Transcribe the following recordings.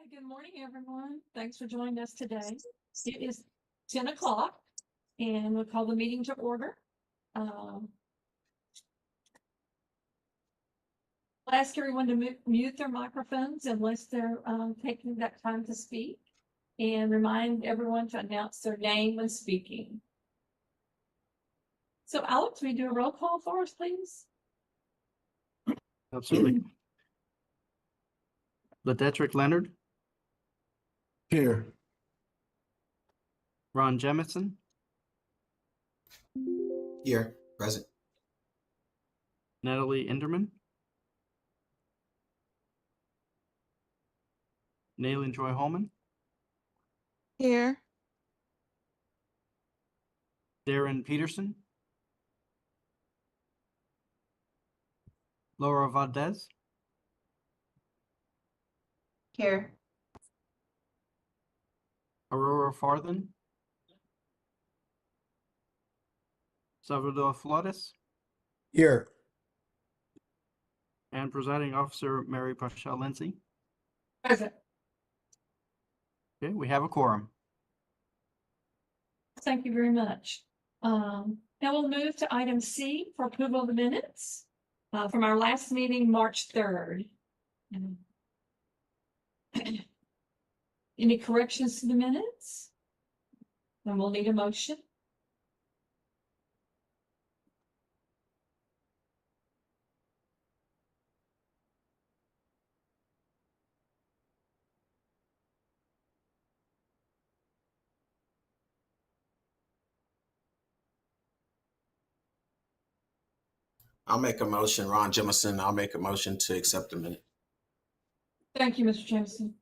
Good morning, everyone. Thanks for joining us today. It is 10 o'clock and we'll call the meeting to order. I'll ask everyone to mute their microphones unless they're taking that time to speak, and remind everyone to announce their name when speaking. So Alex, will you do a roll call for us, please? Absolutely. Ledettrick Leonard, Here. Ron Jemison, Here. Present. Natalie Inderman, Nayland Joy Holman, Here. Darren Peterson, Laura Valdez, Here. Aurora Farthen, Salvador Flores, Here. and Presiding Officer Mary Paschal Lindsay. Present. Okay, we have a quorum. Thank you very much. Now we'll move to item C for approval of the minutes from our last meeting, March 3rd. Any corrections to the minutes? Then we'll need a motion. I'll make a motion. Ron Jemison, I'll make a motion to accept the minute. Thank you, Mr. Jameson.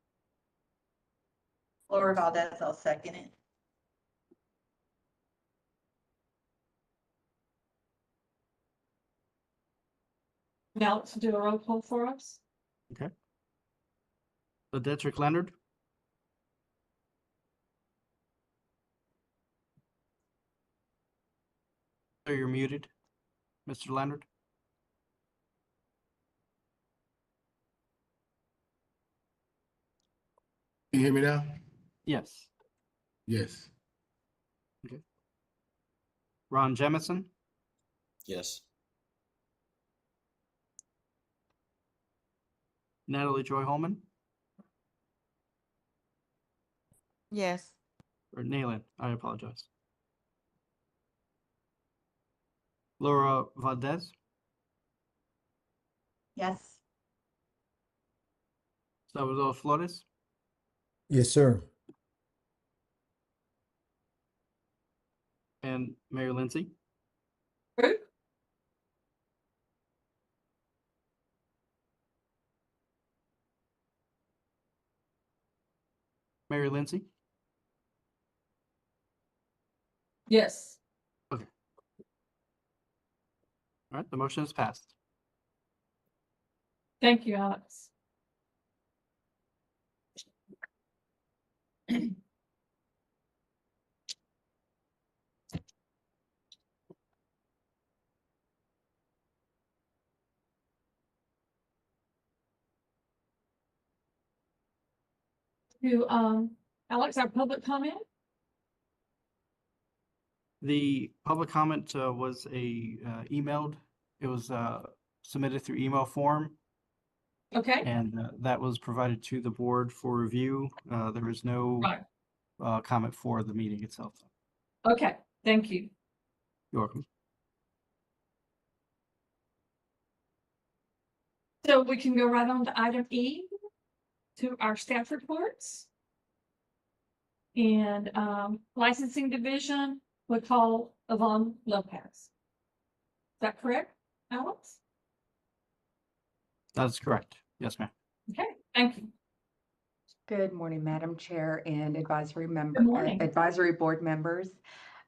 Laura Valdez, I'll second it. Now let's do a roll call for us. Okay. Ledettrick Leonard, so you're muted, Mr. Leonard. Can you hear me now? Yes. Yes. Ron Jemison, Yes. Natalie Joy Holman, Yes. or Nayland, I apologize. Laura Valdez, Yes. Salvador Flores, Yes, sir. and Mary Lindsay. Approved. Mary Lindsay. Yes. All right, the motion is passed. Thank you, Alex. To Alex, our public comment. The public comment was emailed. It was submitted through email form, Okay. and that was provided to the board for review. There is no Right. comment for the meeting itself. Okay. Thank you. You're welcome. So we can go right on to item E, to our staff reports. And licensing division would call Yvonne Lopez. Is that correct, Alex? That is correct. Yes, ma'am. Okay, thank you. Good morning, Madam Chair and advisory Good morning. advisory board members.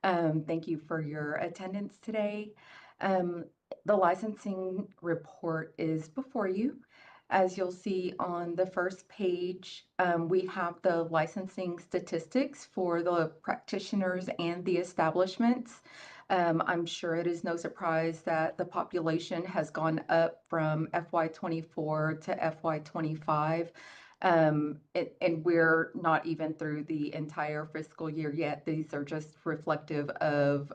Thank you for your attendance today. The licensing report is before you. As you'll see on the first page, we have the licensing statistics for the practitioners and the establishments. I'm sure it is no surprise that the population has gone up from FY24 to FY25. And we're not even through the entire fiscal year yet. These are just reflective of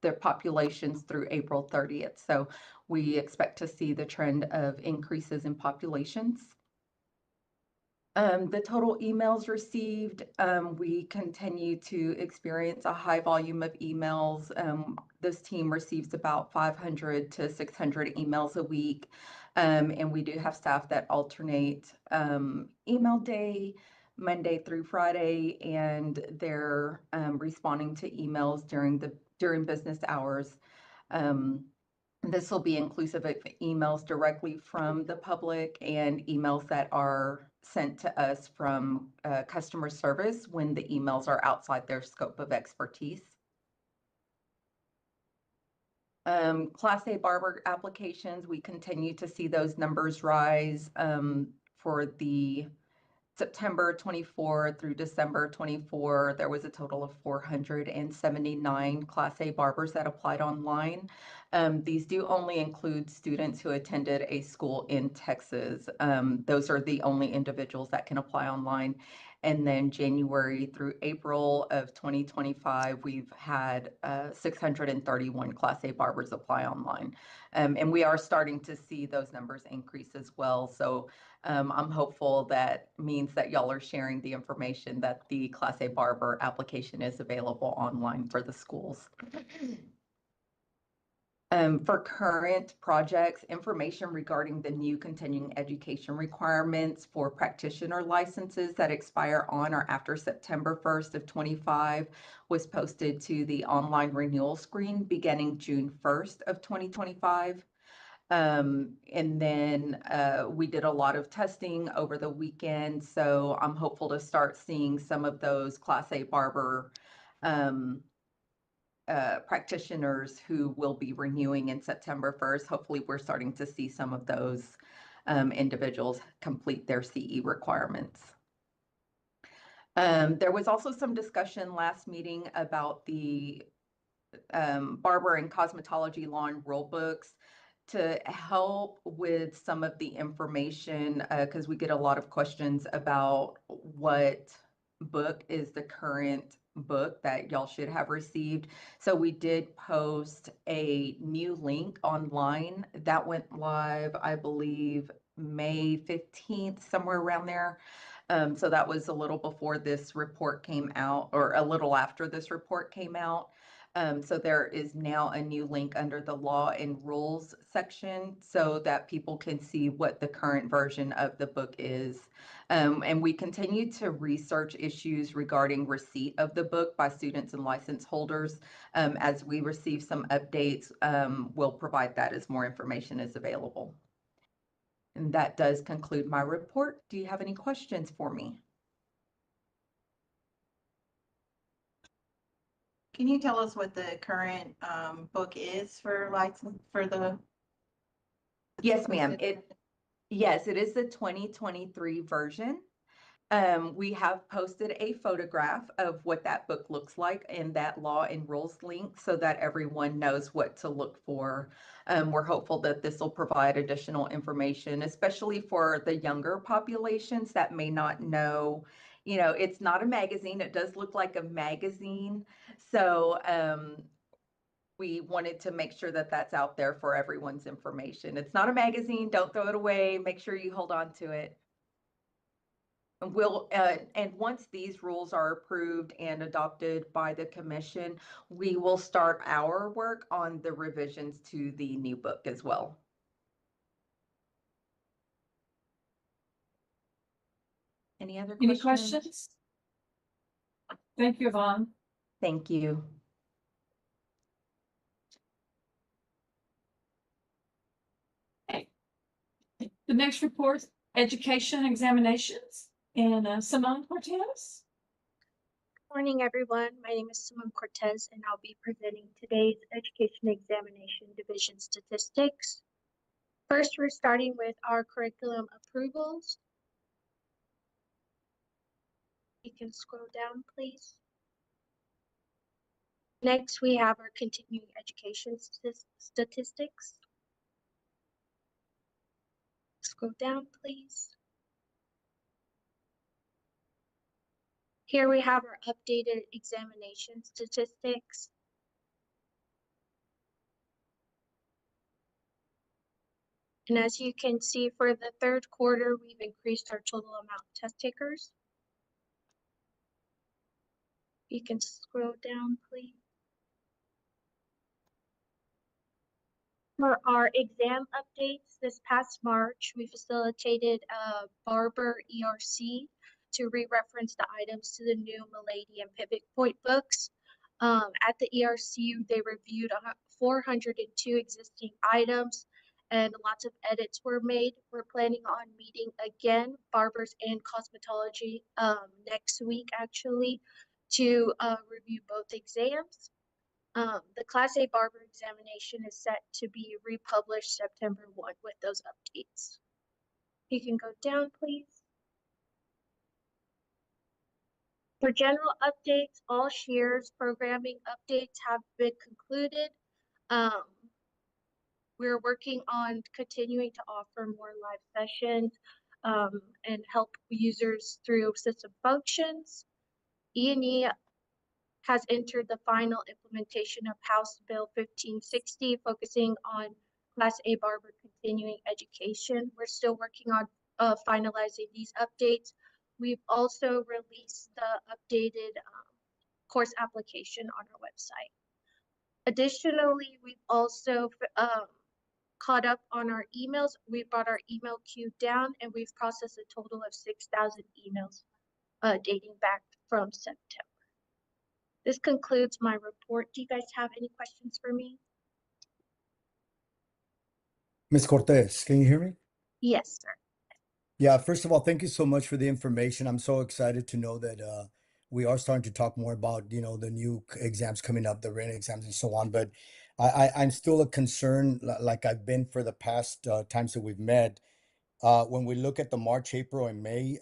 their populations through April 30th. So we expect to see the trend of increases in populations. The total emails received, we continue to experience a high volume of emails. This team receives about 500 to 600 emails a week. And we do have staff that alternate email day, Monday through Friday, and they're responding to emails during business hours. This will be inclusive of emails directly from the public and emails that are sent to us from customer service when the emails are outside their scope of expertise. Class A barber applications, we continue to see those numbers rise for the September 24 through December 24, there was a total of 479 Class A barbers that applied online. These do only include students who attended a school in Texas. Those are the only individuals that can apply online. And then January through April of 2025, we've had 631 Class A barbers apply online. And we are starting to see those numbers increase as well. So I'm hopeful that means that y'all are sharing the information that the Class A barber application is available online for the schools. For current projects, information regarding the new continuing education requirements for practitioner licenses that expire on or after September 1st of 25 was posted to the online renewal screen beginning June 1st of 2025. And then we did a lot of testing over the weekend, so I'm hopeful to start seeing some of those Class A barber practitioners who will be renewing in September 1st. Hopefully, we're starting to see some of those individuals complete their CE requirements. There was also some discussion last meeting about the Barber and Cosmetology Law and Rule books to help with some of the information, because we get a lot of questions about what book is the current book that y'all should have received. So we did post a new link online that went live, I believe, May 15th, somewhere around there. So that was a little before this report came out, or a little after this report came out. So there is now a new link under the law and rules section so that people can see what the current version of the book is. And we continue to research issues regarding receipt of the book by students and license holders. As we receive some updates, we'll provide that as more information is available. And that does conclude my report. Do you have any questions for me? Can you tell us what the current book is for license for the? Yes, ma'am. Yes, it is the 2023 version. We have posted a photograph of what that book looks like in that law and rules link so that everyone knows what to look for. We're hopeful that this will provide additional information, especially for the younger populations that may not know. You know, it's not a magazine. It does look like a magazine. So we wanted to make sure that that's out there for everyone's information. It's not a magazine. Don't throw it away. Make sure you hold on to it. And once these rules are approved and adopted by the commission, we will start our work on the revisions to the new book as well. Any other questions? Any questions? Thank you, Yvonne. Thank you. Okay. The next report, education examinations, and Simone Cortez. Morning, everyone. My name is Simone Cortez, and I'll be presenting today's Education Examination Division statistics. First, we're starting with our curriculum approvals. You can scroll down, please. Next, we have our continuing education statistics. Scroll down, please. Here we have our updated examination statistics. And as you can see, for the third quarter, we've increased our total amount of test takers. You can scroll down, please. For our exam updates, this past March, we facilitated a Barber ERC to re-reference the items to the new Milady and Pivot Point books. At the ERC, they reviewed 402 existing items and lots of edits were made. We're planning on meeting again, Barbers and Cosmetology, next week actually, to review both exams. The Class A barber examination is set to be republished September 1 with those updates. You can go down, please. For general updates, all Shears programming updates have been concluded. We're working on continuing to offer more live sessions and help users through system functions. E&E has entered the final implementation of House Bill 1560, focusing on Class A barber continuing education. We're still working on finalizing these updates. We've also released the updated course application on our website. Additionally, we've also caught up on our emails. We brought our email queue down and we've processed a total of 6,000 emails dating back from September. This concludes my report. Do you guys have any questions for me? Ms. Cortez, can you hear me? Yes, sir. Yeah, first of all, thank you so much for the information. I'm so excited to know that we are starting to talk more about, the new exams coming up, the written exams and so on. But I'm still a concern, like I've been for the past times that we've met. When we look at the March, April, and May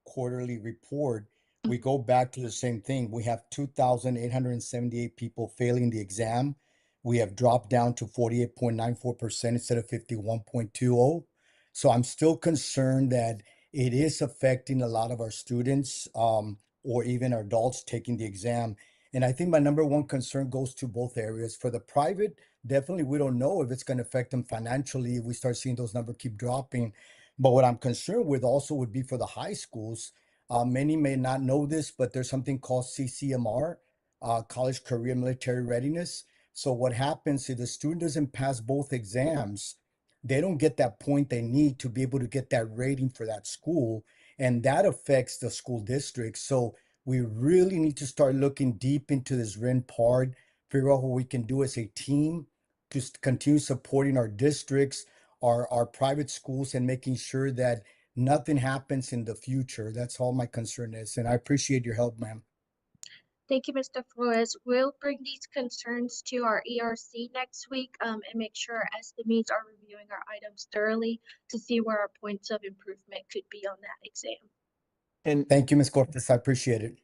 quarterly report, we go back to the same thing. We have 2,878 people failing the exam. We have dropped down to 48.94% instead of 51.20. So I'm still concerned that it is affecting a lot of our students or even our adults taking the exam. And I think my number one concern goes to both areas. For the private, definitely we don't know if it's going to affect them financially if we start seeing those numbers keep dropping. But what I'm concerned with also would be for the high schools. Many may not know this, but there's something called CCMR, College Career Military Readiness. So what happens if the student doesn't pass both exams, they don't get that point they need to be able to get that rating for that school. And that affects the school district. So we really need to start looking deep into this written part, figure out what we can do as a team to continue supporting our districts, our private schools, and making sure that nothing happens in the future. That's all my concern is. And I appreciate your help, ma'am. Thank you, Mr. Flores. We'll bring these concerns to our ERC next week and make sure our SMEs are reviewing our items thoroughly to see where our points of improvement could be on that exam. And Thank you, Ms. Cortez. I appreciate it.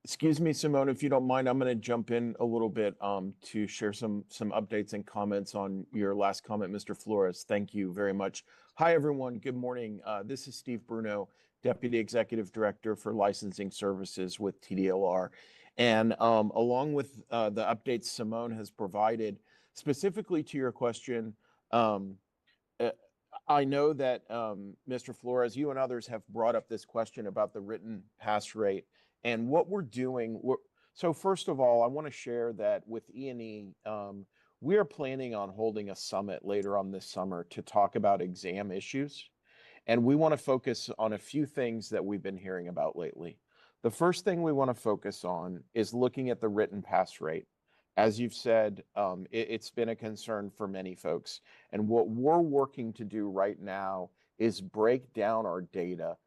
excuse me, Simone, if you don't mind, I'm going to jump in a little bit to share some updates and comments on your last comment, Mr. Flores. Thank you very much. Hi, everyone. Good morning. This is Steve Bruno, Deputy Executive Director for Licensing Services with TDLR. And along with the updates Simone has provided, specifically to your question, I know that Mr. Flores, you and others have brought up this question about the written pass rate and what we're doing. So first of all, I want to share that with E&E, we are planning on holding a summit later on this summer to talk about exam issues. And we want to focus on a few things that we've been hearing about lately. The first thing we want to focus on is looking at the written pass rate. As you've said, it's been a concern for many folks. And what we're working to do right now is break down our data.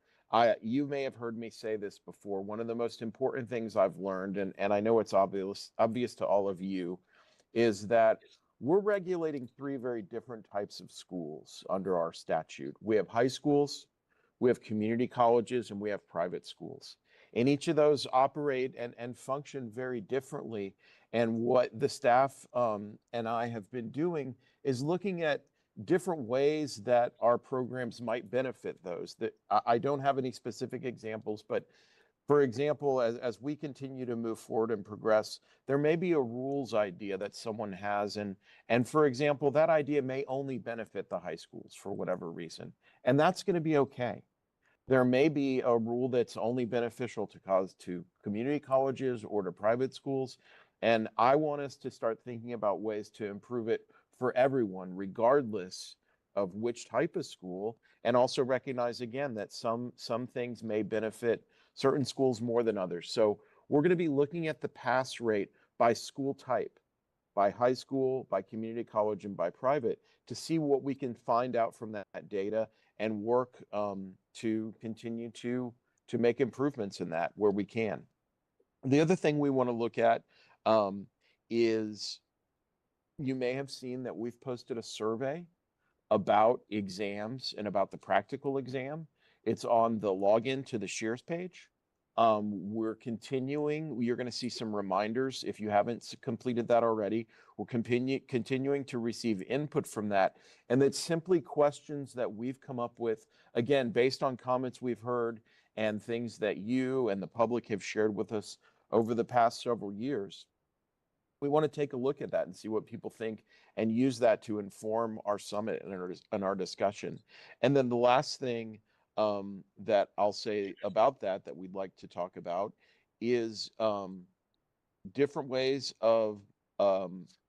You may have heard me say this before. One of the most important things I've learned, and I know it's obvious to all of you, is that we're regulating three very different types of schools under our statute. We have high schools, we have community colleges, and we have private schools. And each of those operate and function very differently. And what the staff and I have been doing is looking at different ways that our programs might benefit those. That I don't have any specific examples, but For example, as we continue to move forward and progress, there may be a rules idea that someone has, and for example, that idea may only benefit the high schools for whatever reason, and that's going to be okay. There may be a rule that's only beneficial to community colleges or to private schools, and I want us to start thinking about ways to improve it for everyone, regardless of which type of school, and also recognize again that some things may benefit certain schools more than others. So we're going to be looking at the pass rate by school type, by high school, by community college, and by private to see what we can find out from that data and work to continue to make improvements in that where we can. The other thing we want to look at is you may have seen that we've posted a survey about exams and about the practical exam. It's on the login to the Shares page. We're continuing. You're going to see some reminders if you haven't completed that already. We're continuing to receive input from that. And it's simply questions that we've come up with, again, based on comments we've heard and things that you and the public have shared with us over the past several years. We want to take a look at that and see what people think and use that to inform our summit and our discussion. And then the last thing that I'll say about that we'd like to talk about is different ways of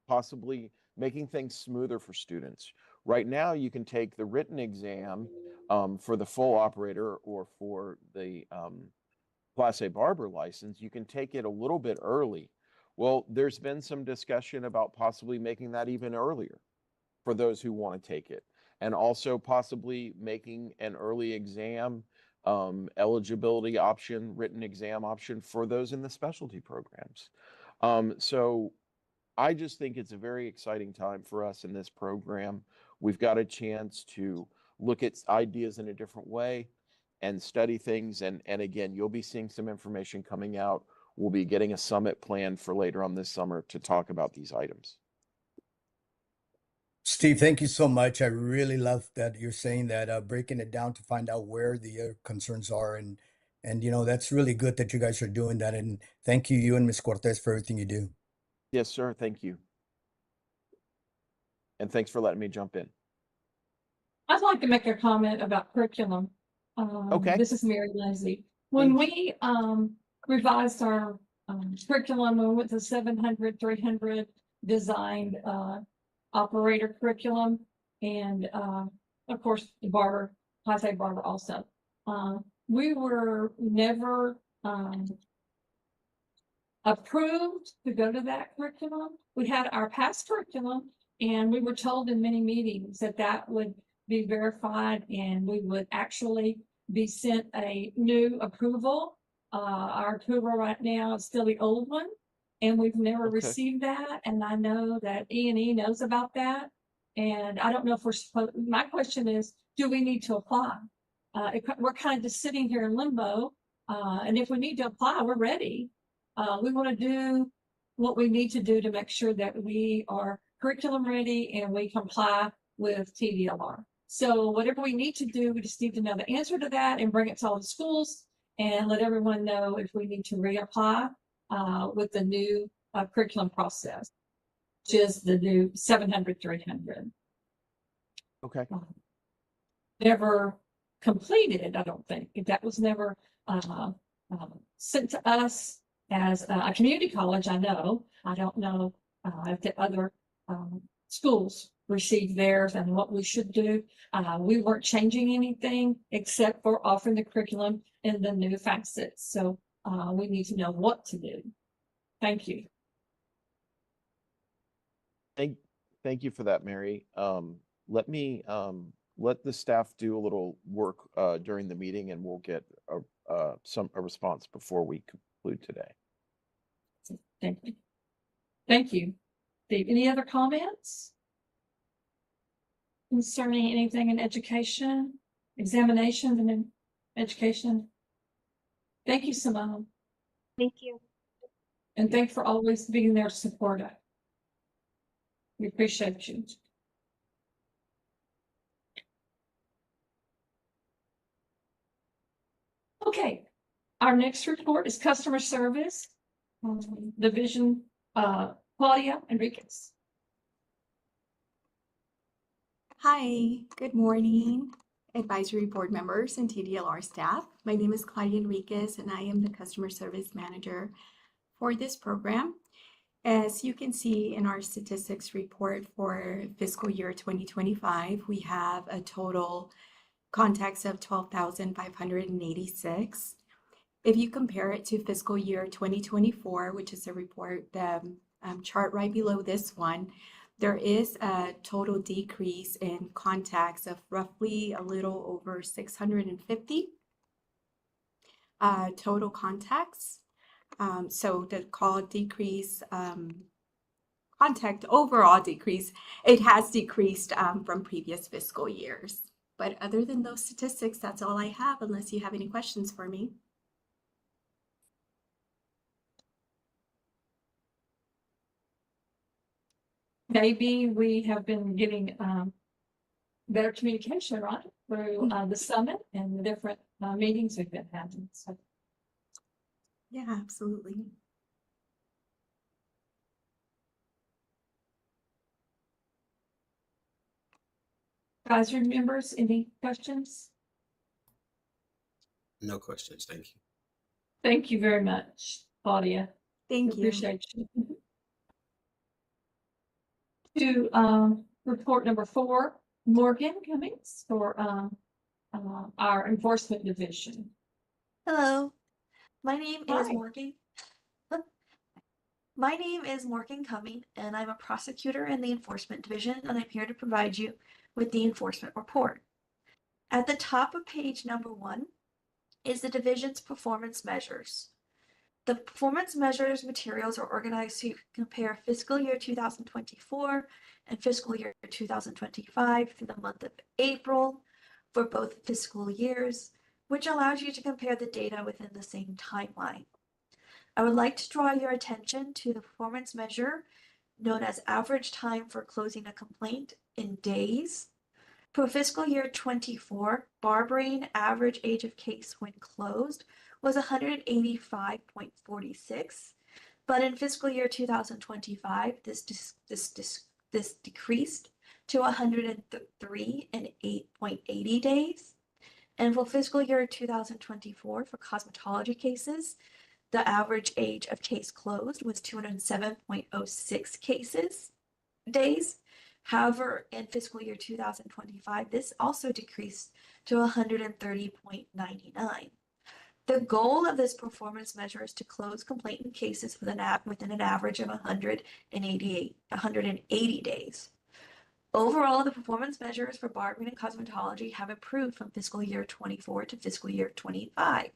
possibly making things smoother for students. Right now, you can take the written exam for the full operator or for the Class A barber license. You can take it a little bit early. Well, there's been some discussion about possibly making that even earlier for those who want to take it, and also possibly making an early exam eligibility option, written exam option for those in the specialty programs. So I just think it's a very exciting time for us in this program. We've got a chance to look at ideas in a different way and study things. And again, you'll be seeing some information coming out. We'll be getting a summit planned for later on this summer to talk about these items. Steve, thank you so much. I really love that you're saying that, breaking it down to find out where the concerns are, and that's really good that you guys are doing that. And thank you, and Ms. Cortez, for everything you do. Yes, sir. Thank you. And thanks for letting me jump in. I'd like to make a comment about curriculum. Okay. This is Mary Lindsay. When we revised our curriculum, we went to 700, 300 designed operator curriculum, and of course the barber, Class A barber also. We were never approved to go to that curriculum. We had our past curriculum, and we were told in many meetings that that would be verified and we would actually be sent a new approval. Our approval right now is still the old one, and we've never received that. And I know that E&E knows about that. And I don't know if we're supposed, my question is, do we need to apply? We're kind of just sitting here in limbo. And if we need to apply, we're ready. We want to do what we need to do to make sure that we are curriculum ready and we comply with TDLR. So whatever we need to do, we just need to know the answer to that and bring it to all the schools and let everyone know if we need to reapply with the new curriculum process, which is the new 700, 300. Okay. Never completed, I don't think. That was never sent to us as a community college. I know. I don't know if the other schools received theirs and what we should do. We weren't changing anything except for offering the curriculum in the new facets. So we need to know what to do. Thank you. Thank you for that, Mary. Let me let the staff do a little work during the meeting, and we'll get a response before we conclude today. Thank you. Thank you. Steve, any other comments concerning anything in education, examinations, and in education? Thank you, Simone. Thank you. And thanks for always being there to support us. We appreciate you. Okay, Our next report is customer service, division, Claudia Enriquez. Hi, good morning, advisory board members and TDLR staff. My name is Claudia Enriquez and I am the customer service manager for this program. As you can see in our statistics report for fiscal year 2025, we have a total contacts of 12,586. If you compare it to fiscal year 2024, which is a report, the chart right below this one, there is a total decrease in contacts of roughly a little over 650 total contacts. So the call decrease, contact overall decrease, it has decreased from previous fiscal years. But other than those statistics, that's all I have, unless you have any questions for me. Maybe we have been getting better communication, right, through the summit and the different meetings we've been having. So Yeah, absolutely. advisory members, any questions? No questions. Thank you. Thank you very much, Claudia. Thank you. Appreciate you. To report number 4, Morgan Cummings for our enforcement division. Hello, my name is Hi. Morgan. My name is Morgan Cumming, and I'm a prosecutor in the Enforcement Division, and I'm here to provide you with the enforcement report. At the top of page number 1 is the division's performance measures. The performance measures materials are organized to compare fiscal year 2024 and fiscal year 2025 through the month of April for both fiscal years, which allows you to compare the data within the same timeline. I would like to draw your attention to the performance measure known as average time for closing a complaint in days. For fiscal year 24, barbering average age of case when closed was 185.46, but in fiscal year 2025, this decreased to 103 and 8.80 days. And for fiscal year 2024, for cosmetology cases, the average age of case closed was 207.06 days. However, in fiscal year 2025, this also decreased to 130.99. The goal of this performance measure is to close complainant cases within an average of 180 days. Overall, the performance measures for barbering and cosmetology have improved from fiscal year 24 to fiscal year 25.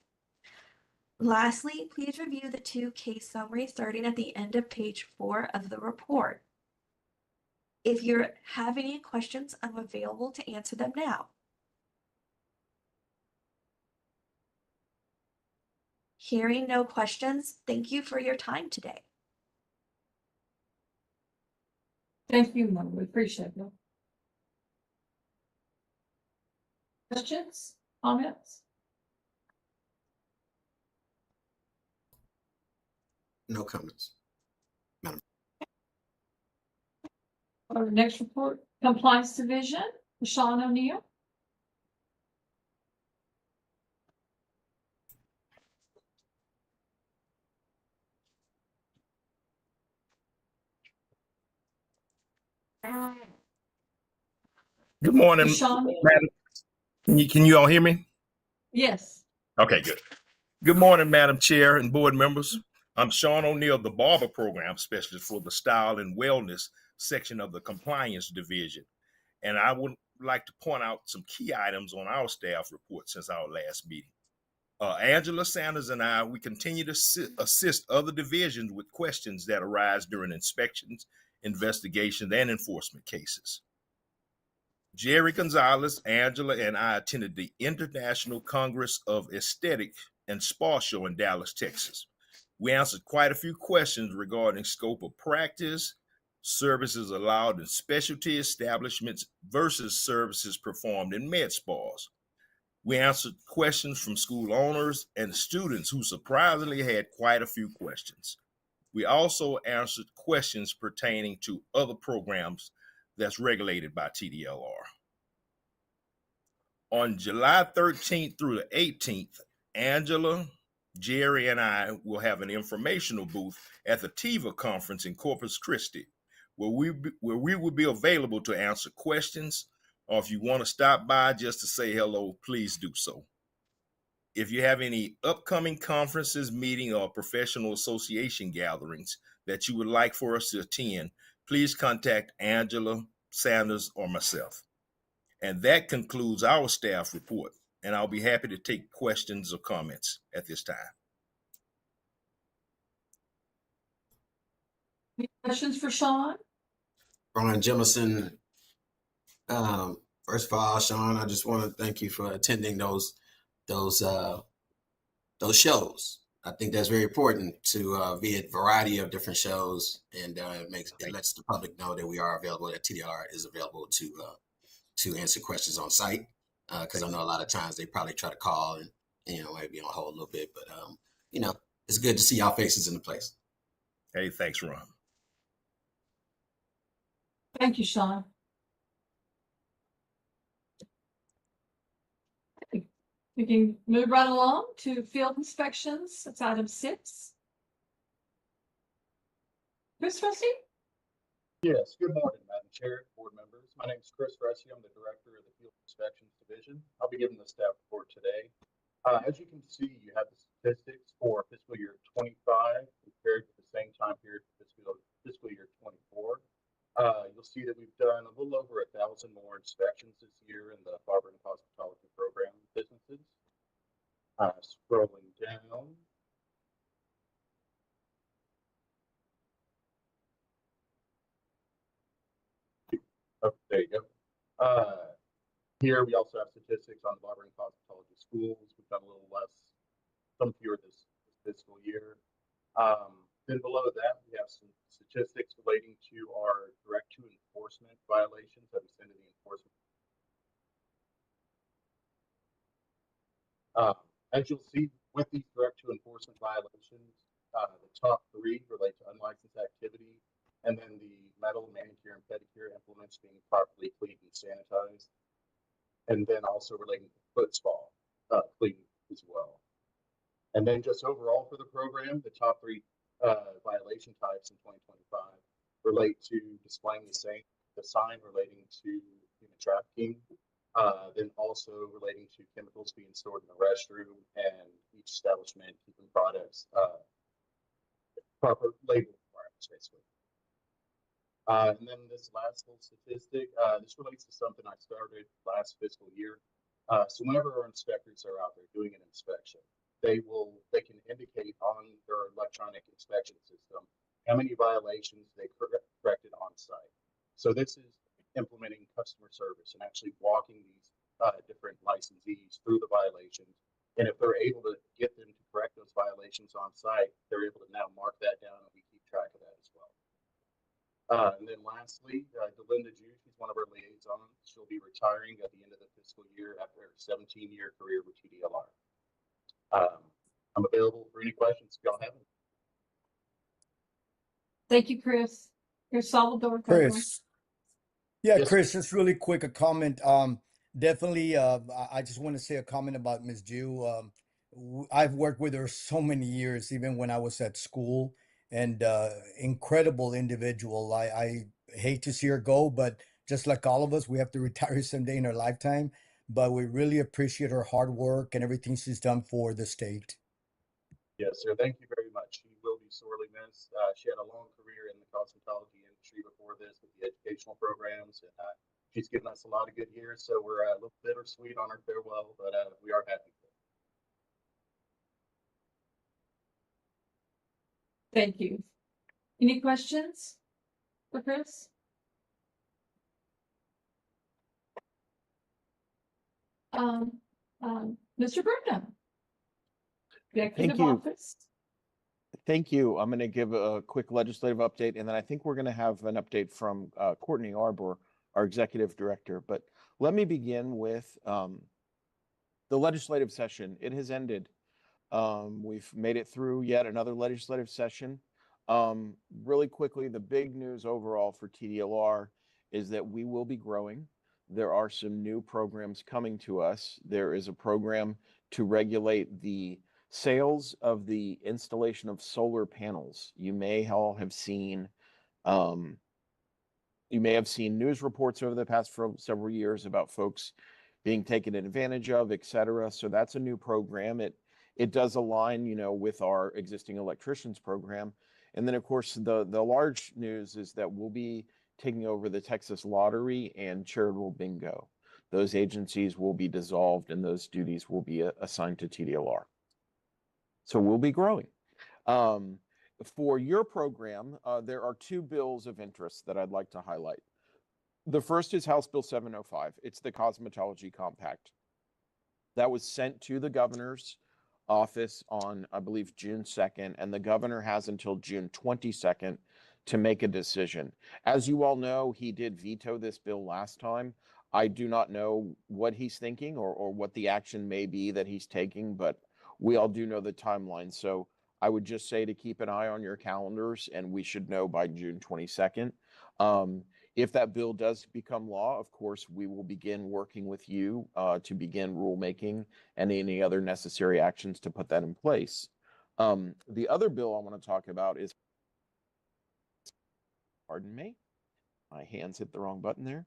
Lastly, please review the 2 case summaries starting at the end of page 4 of the report. If you have any questions, I'm available to answer them now. Hearing no questions, thank you for your time today. Thank you, Mom. We appreciate it. Questions, comments? No comments. Our next report, compliance division, Sean O'Neill. Good morning, Sean, Madam. Can you all hear me? yes. Okay, good. Good morning, Madam Chair and board members. I'm Sean O'Neill, the Barber Program Specialist for the Style and Wellness section of the Compliance Division. And I would like to point out some key items on our staff report since our last meeting. Angela Sanders and I, we continue to assist other divisions with questions that arise during inspections, investigations, and enforcement cases. Jerry Gonzalez, Angela, and I attended the International Congress of Aesthetic and Spa Show in Dallas, Texas. We answered quite a few questions regarding scope of practice, services allowed in specialty establishments versus services performed in med spas. We answered questions from school owners and students who surprisingly had quite a few questions. We also answered questions pertaining to other programs that's regulated by TDLR. On July 13th through the 18th, Angela, Jerry, and I will have an informational booth at the TIVA conference in Corpus Christi, where we will be available to answer questions, or if you want to stop by just to say hello, please do so. If you have any upcoming conferences, meeting, or professional association gatherings that you would like for us to attend, please contact Angela, Sanders, or myself. And that concludes our staff report, and I'll be happy to take questions or comments at this time. Any questions for Sean? Ron Jemison. First of all, Sean, I just want to thank you for attending those shows. I think that's very important to be at a variety of different shows, and it lets the public know that we are available. That TDR is available to answer questions on site. Because I know a lot of times they probably try to call and maybe on hold a little bit, but it's good to see y'all faces in the place. Hey, thanks, Ron. Thank you, Sean. We can move right along to field inspections. That's item 6. Chris Rusty? Yes, good morning, Madam Chair, board members. My name is Chris Rusty. I'm the Director of the Field Inspections Division. I'll be giving the staff report today. As you can see, you have the statistics for fiscal year 25 compared to the same time period for fiscal year 24. You'll see that we've done a little over 1,000 more inspections this year in the Barbering and Cosmetology program businesses. Scrolling down. Oh, there you go. Here we also have statistics on the Barbering and Cosmetology schools. We've done a little less, some fewer this fiscal year. Then below that, we have some statistics relating to our direct-to-enforcement violations that we send to the enforcement. As you'll see with these direct-to-enforcement violations, the top 3 relate to unlicensed activity, and then the metal, manicure, and pedicure implements being properly cleaned and sanitized, and then also relating to foot spa cleaning as well. And then just overall for the program, the top 3 violation types in 2025 relate to displaying the sign relating to human trafficking, then also relating to chemicals being stored in the restroom, and each establishment keeping products proper label requirements, basically. And then this last little statistic, this relates to something I started last fiscal year. So whenever our inspectors are out there doing an inspection, they can indicate on their electronic inspection system how many violations they corrected on site. So this is implementing customer service and actually walking these different licensees through the violations. And if they're able to get them to correct those violations on site, they're able to now mark that down, and we keep track of that as well. And then lastly, Delinda Jew, she's one of our liaisons. She'll be retiring at the end of the fiscal year after a 17-year career with TDLR. I'm available for any questions if y'all have them. Thank you, Chris. Your Salvador. Chris. Yeah, Yes. Chris, just really quick, a comment. Definitely, I just want to say a comment about Ms. Jew. I've worked with her so many years, even when I was at school, and incredible individual. I hate to see her go, but just like all of us, we have to retire someday in our lifetime. But we really appreciate her hard work and everything she's done for the state. Yes, sir. Thank you very much. She will be sorely missed. She had a long career in the cosmetology industry before this with the educational programs, and she's given us a lot of good years. So we're a little bittersweet on her farewell, but we are happy. Thank you. Any questions for Chris? Mr. Burnham. Executive you. Office. Thank you. I'm going to give a quick legislative update, and then I think we're going to have an update from Courtney Arbor, our executive director. But let me begin with the legislative session, it has ended. We've made it through yet another legislative session. Really quickly, the big news overall for TDLR is that we will be growing. There are some new programs coming to us. There is a program to regulate the sales of the installation of solar panels. You may all have seen news reports over the past several years about folks being taken advantage of, et cetera. So that's a new program. It does align, with our existing electricians program. And then, of course, the large news is that we'll be taking over the Texas Lottery and Charitable Bingo. Those agencies will be dissolved and those duties will be assigned to TDLR. So we'll be growing. For your program, there are two bills of interest that I'd like to highlight. The first is House Bill 705. It's the Cosmetology Compact. That was sent to the governor's office on, I believe, June 2nd, and the governor has until June 22nd to make a decision. As you all know, he did veto this bill last time. I do not know what he's thinking or what the action may be that he's taking, but we all do know the timeline. So I would just say to keep an eye on your calendars, and we should know by June 22nd. If that bill does become law, of course, we will begin working with you to begin rulemaking and any other necessary actions to put that in place. The other bill I want to talk about is, pardon me, my hands hit the wrong button there,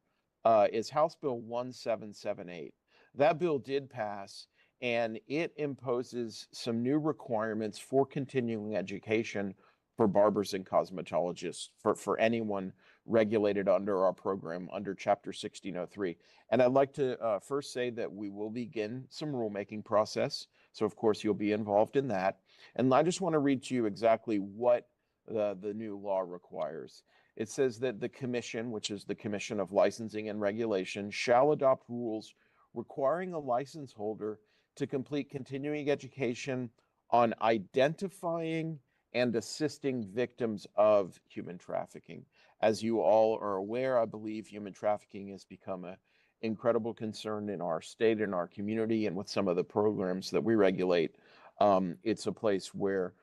is House Bill 1778. That bill did pass, and it imposes some new requirements for continuing education for barbers and cosmetologists, for anyone regulated under our program under Chapter 1603. And I'd like to first say that we will begin some rulemaking process. So of course you'll be involved in that. And I just want to read to you exactly what the new law requires. It says that the commission, which is the Commission of Licensing and Regulation, shall adopt rules requiring a license holder to complete continuing education on identifying and assisting victims of human trafficking. As you all are aware, I believe human trafficking has become an incredible concern in our state, in our community, and with some of the programs that we regulate. It's a place where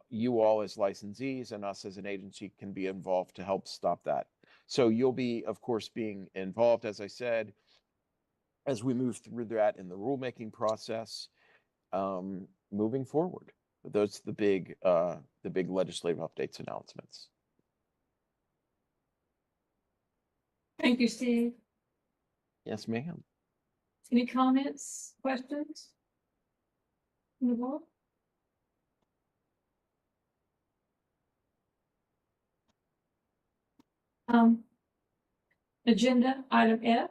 you all as licensees and us as an agency can be involved to help stop that. So you'll be, of course, being involved, as I said, as we move through that in the rulemaking process, moving forward. Those are the big legislative updates announcements. Thank you, Steve. Yes, ma'am. Any comments, questions? On the board? Agenda item F.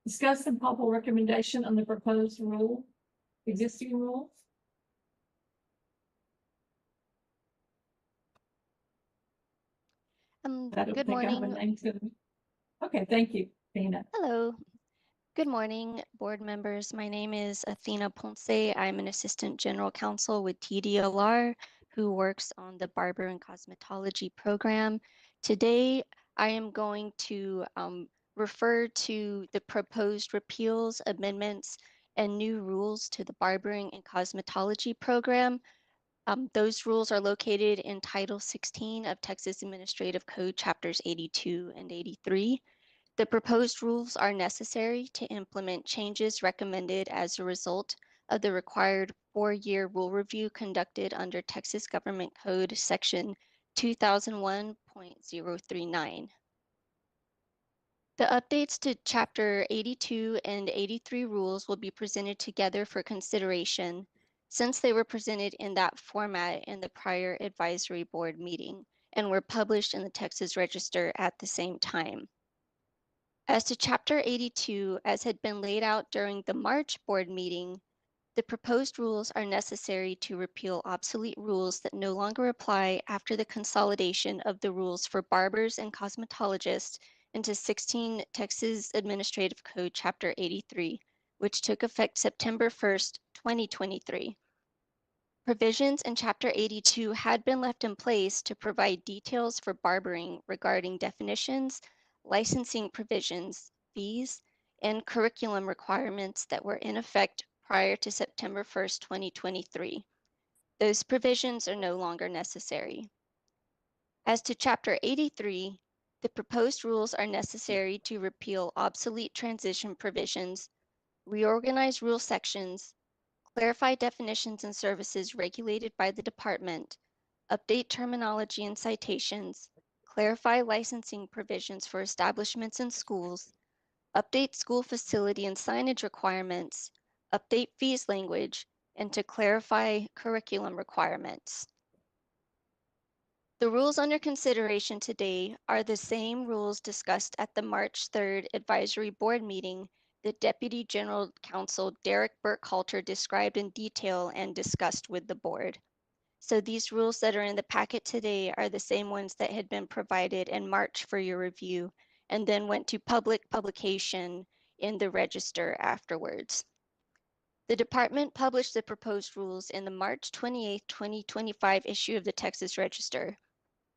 Discuss the possible recommendation on the proposed rule, existing rules. I don't Good think I have a morning. name to them. Okay, thank you, Dana. Hello. Good morning, board members. My name is Athena Ponce. I'm an assistant general counsel with TDLR who works on the Barber and Cosmetology program. Today, I am going to refer to the proposed repeals, amendments, and new rules to the Barbering and Cosmetology program. Those rules are located in Title 16 of Texas Administrative Code, Chapters 82 and 83. The proposed rules are necessary to implement changes recommended as a result of the required 4-year rule review conducted under Texas Government Code Section 2001.039. The updates to Chapter 82 and 83 rules will be presented together for consideration since they were presented in that format in the prior advisory board meeting and were published in the Texas Register at the same time. As to Chapter 82, as had been laid out during the March board meeting, the proposed rules are necessary to repeal obsolete rules that no longer apply after the consolidation of the rules for barbers and cosmetologists into 16 Texas Administrative Code Chapter 83, which took effect September 1st, 2023. Provisions in Chapter 82 had been left in place to provide details for barbering regarding definitions, licensing provisions, fees, and curriculum requirements that were in effect prior to September 1st, 2023. Those provisions are no longer necessary. As to Chapter 83, the proposed rules are necessary to repeal obsolete transition provisions, reorganize rule sections, clarify definitions and services regulated by the department, update terminology and citations, clarify licensing provisions for establishments and schools, update school facility and signage requirements, update fees language, and to clarify curriculum requirements. The rules under consideration today are the same rules discussed at the March 3rd Advisory Board meeting that Deputy General Counsel Derek Burkhalter described in detail and discussed with the board. So these rules that are in the packet today are the same ones that had been provided in March for your review and then went to public publication in the register afterwards. The department published the proposed rules in the March 28, 2025 issue of the Texas Register.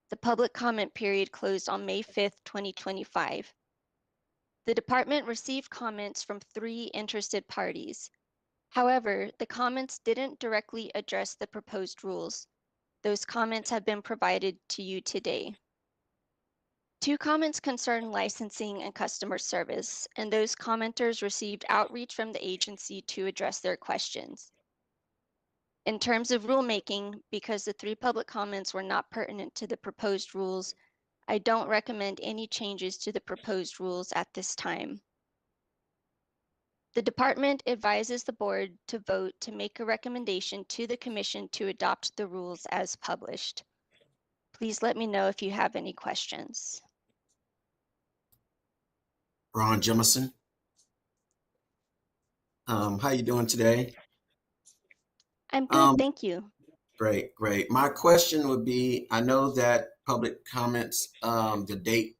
The public comment period closed on May 5th, 2025. The department received comments from 3 interested parties. However, the comments didn't directly address the proposed rules. Those comments have been provided to you today. 2 comments concern licensing and customer service, and those commenters received outreach from the agency to address their questions. In terms of rulemaking, because the 3 public comments were not pertinent to the proposed rules, I don't recommend any changes to the proposed rules at this time. The department advises the board to vote to make a recommendation to the commission to adopt the rules as published. Please let me know if you have any questions. Ron Jemison. How you doing today? I'm good, thank you. Great, great. My question would be, I know that public comments, the date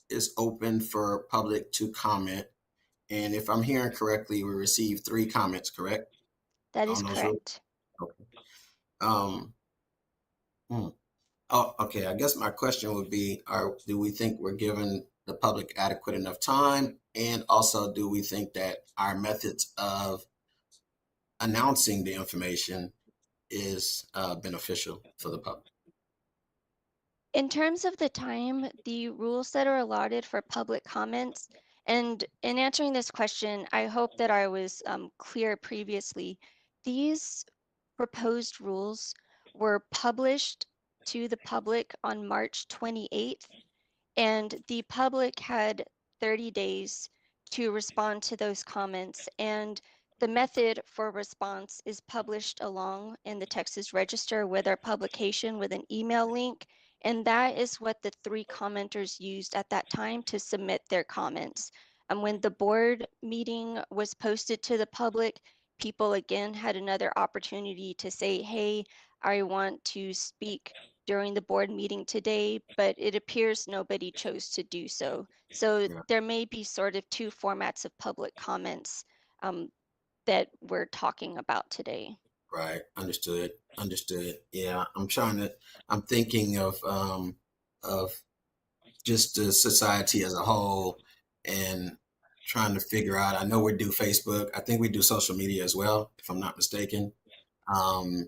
is open for public to comment. And if I'm hearing correctly, we received 3 comments, correct? That is On those rules? correct. Okay. Oh, okay. I guess my question would be, do we think we're giving the public adequate enough time? And also, do we think that our methods of announcing the information is beneficial for the public? In terms of the time, the rules that are allotted for public comments, and in answering this question, I hope that I was clear previously. These proposed rules were published to the public on March 28th, and the public had 30 days to respond to those comments. And the method for response is published along in the Texas Register with our publication with an email link. And that is what the 3 commenters used at that time to submit their comments. And when the board meeting was posted to the public, people again had another opportunity to say, hey, I want to speak during the board meeting today, but it appears nobody chose to do so. So Yeah. there may be sort of 2 formats of public comments that we're talking about today. Right. Understood. Understood. Yeah. I'm thinking of just the society as a whole and trying to figure out, I know we do Facebook. I think we do social media as well, if I'm not mistaken. I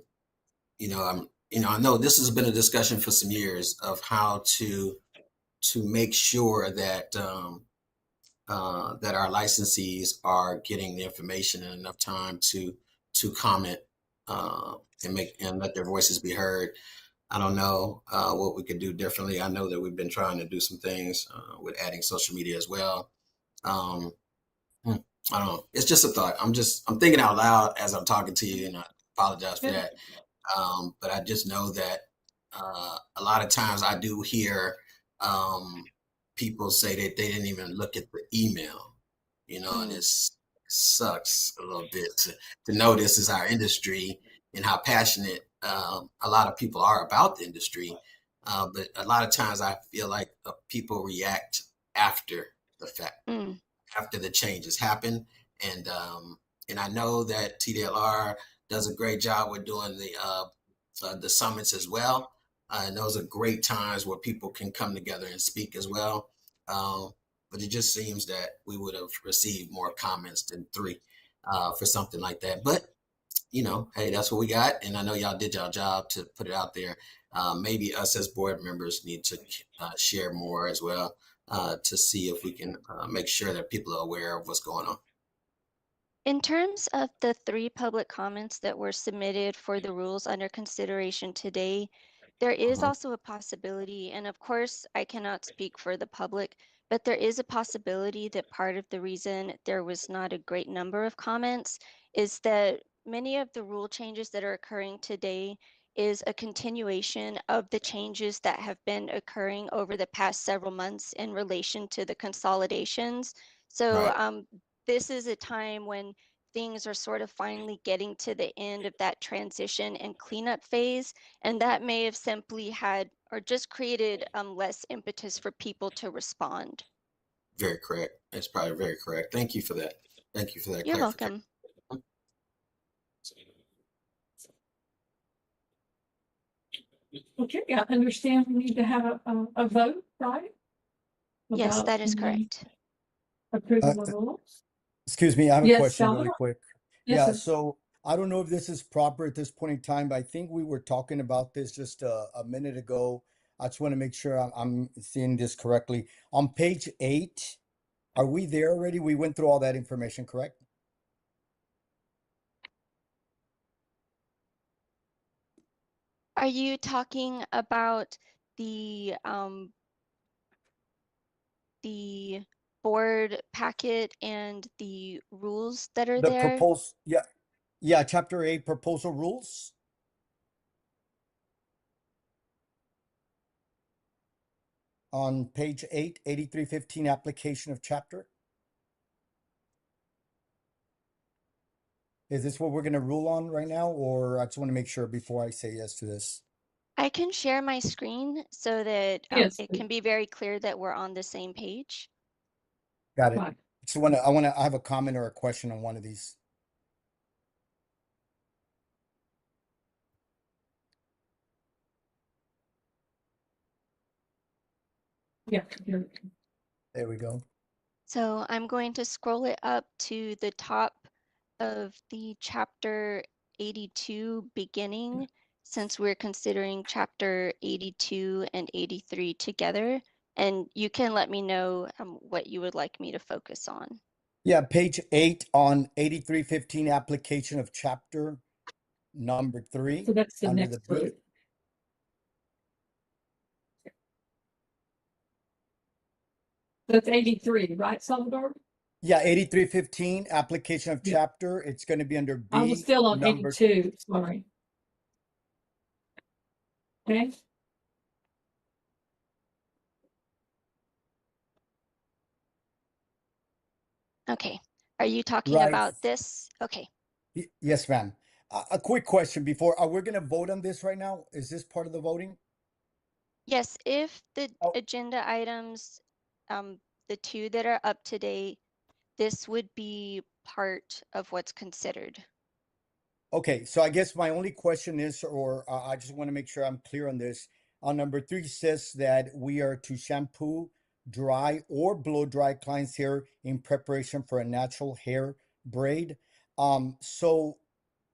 know this has been a discussion for some years of how to make sure that that our licensees are getting the information in enough time to comment and let their voices be heard. I don't know what we could do differently. I know that we've been trying to do some things with adding social media as well. I don't know. It's just a thought. I'm thinking out loud as I'm talking to you, and I apologize for that. But I just know that a lot of times I do hear people say that they didn't even look at the email, and it sucks a little bit to know this is our industry and how passionate a lot of people are about the industry. But a lot of times I feel like people react after the fact, after the changes happen. And I know that TDLR does a great job with doing the summits as well. And those are great times where people can come together and speak as well. but it just seems that we would have received more comments than 3 for something like that. But hey, that's what we got, and I know y'all did y'all job to put it out there. Maybe us as board members need to share more as well to see if we can make sure that people are aware of what's going on. In terms of the 3 public comments that were submitted for the rules under consideration today, there is also a possibility, and of course, I cannot speak for the public, but there is a possibility that part of the reason there was not a great number of comments is that many of the rule changes that are occurring today is a continuation of the changes that have been occurring over the past several months in relation to the consolidations. So Right. this is a time when things are sort of finally getting to the end of that transition and cleanup phase. And that may have simply had or just created less impetus for people to respond. Very correct. That's probably very correct. Thank you for that. Thank you for that You're clarification. welcome. Okay, I understand we need to have a vote, right? Yes, About that is the correct. approval of rules. Excuse me, I have a Yes, question really Salvador? quick. Yes, Yeah, sir. so I don't know if this is proper at this point in time, but I think we were talking about this just a minute ago. I just want to make sure I'm seeing this correctly. On page 8, are we there already? We went through all that information, correct? Are you talking about the board packet and the rules that are The there? proposed, yeah, chapter 8 proposal rules. On page 8, 8315 application of chapter. Is this what we're going to rule on right now, or I just want to make sure before I say yes to this? I can share my screen so that Yes, it can be very clear that we're on the same page. Got it. right. So I have a comment or a question on one of these. Yeah. There we go. So I'm going to scroll it up to the top of the chapter 82 beginning, since we're considering chapter 82 and 83 together. And you can let me know what you would like me to focus on. Yeah, page 8 on 8315 application of chapter number 3 So that's the under next the B. group. That's 83, right, Salvador? Yeah, 8315 application of Yeah. chapter. It's going to be under I was B still on number. 82, sorry. Okay, Okay. Are you talking Right. about this? Okay. Yes, ma'am. A quick question before, are we going to vote on this right now? Is this part of the voting? Yes, if the Oh, agenda items, the 2 that are up to date, this would be part of what's considered. okay. So I guess my only question is, or I just want to make sure I'm clear on this. On number 3 says that we are to shampoo, dry, or blow dry clients' hair in preparation for a natural hair braid. So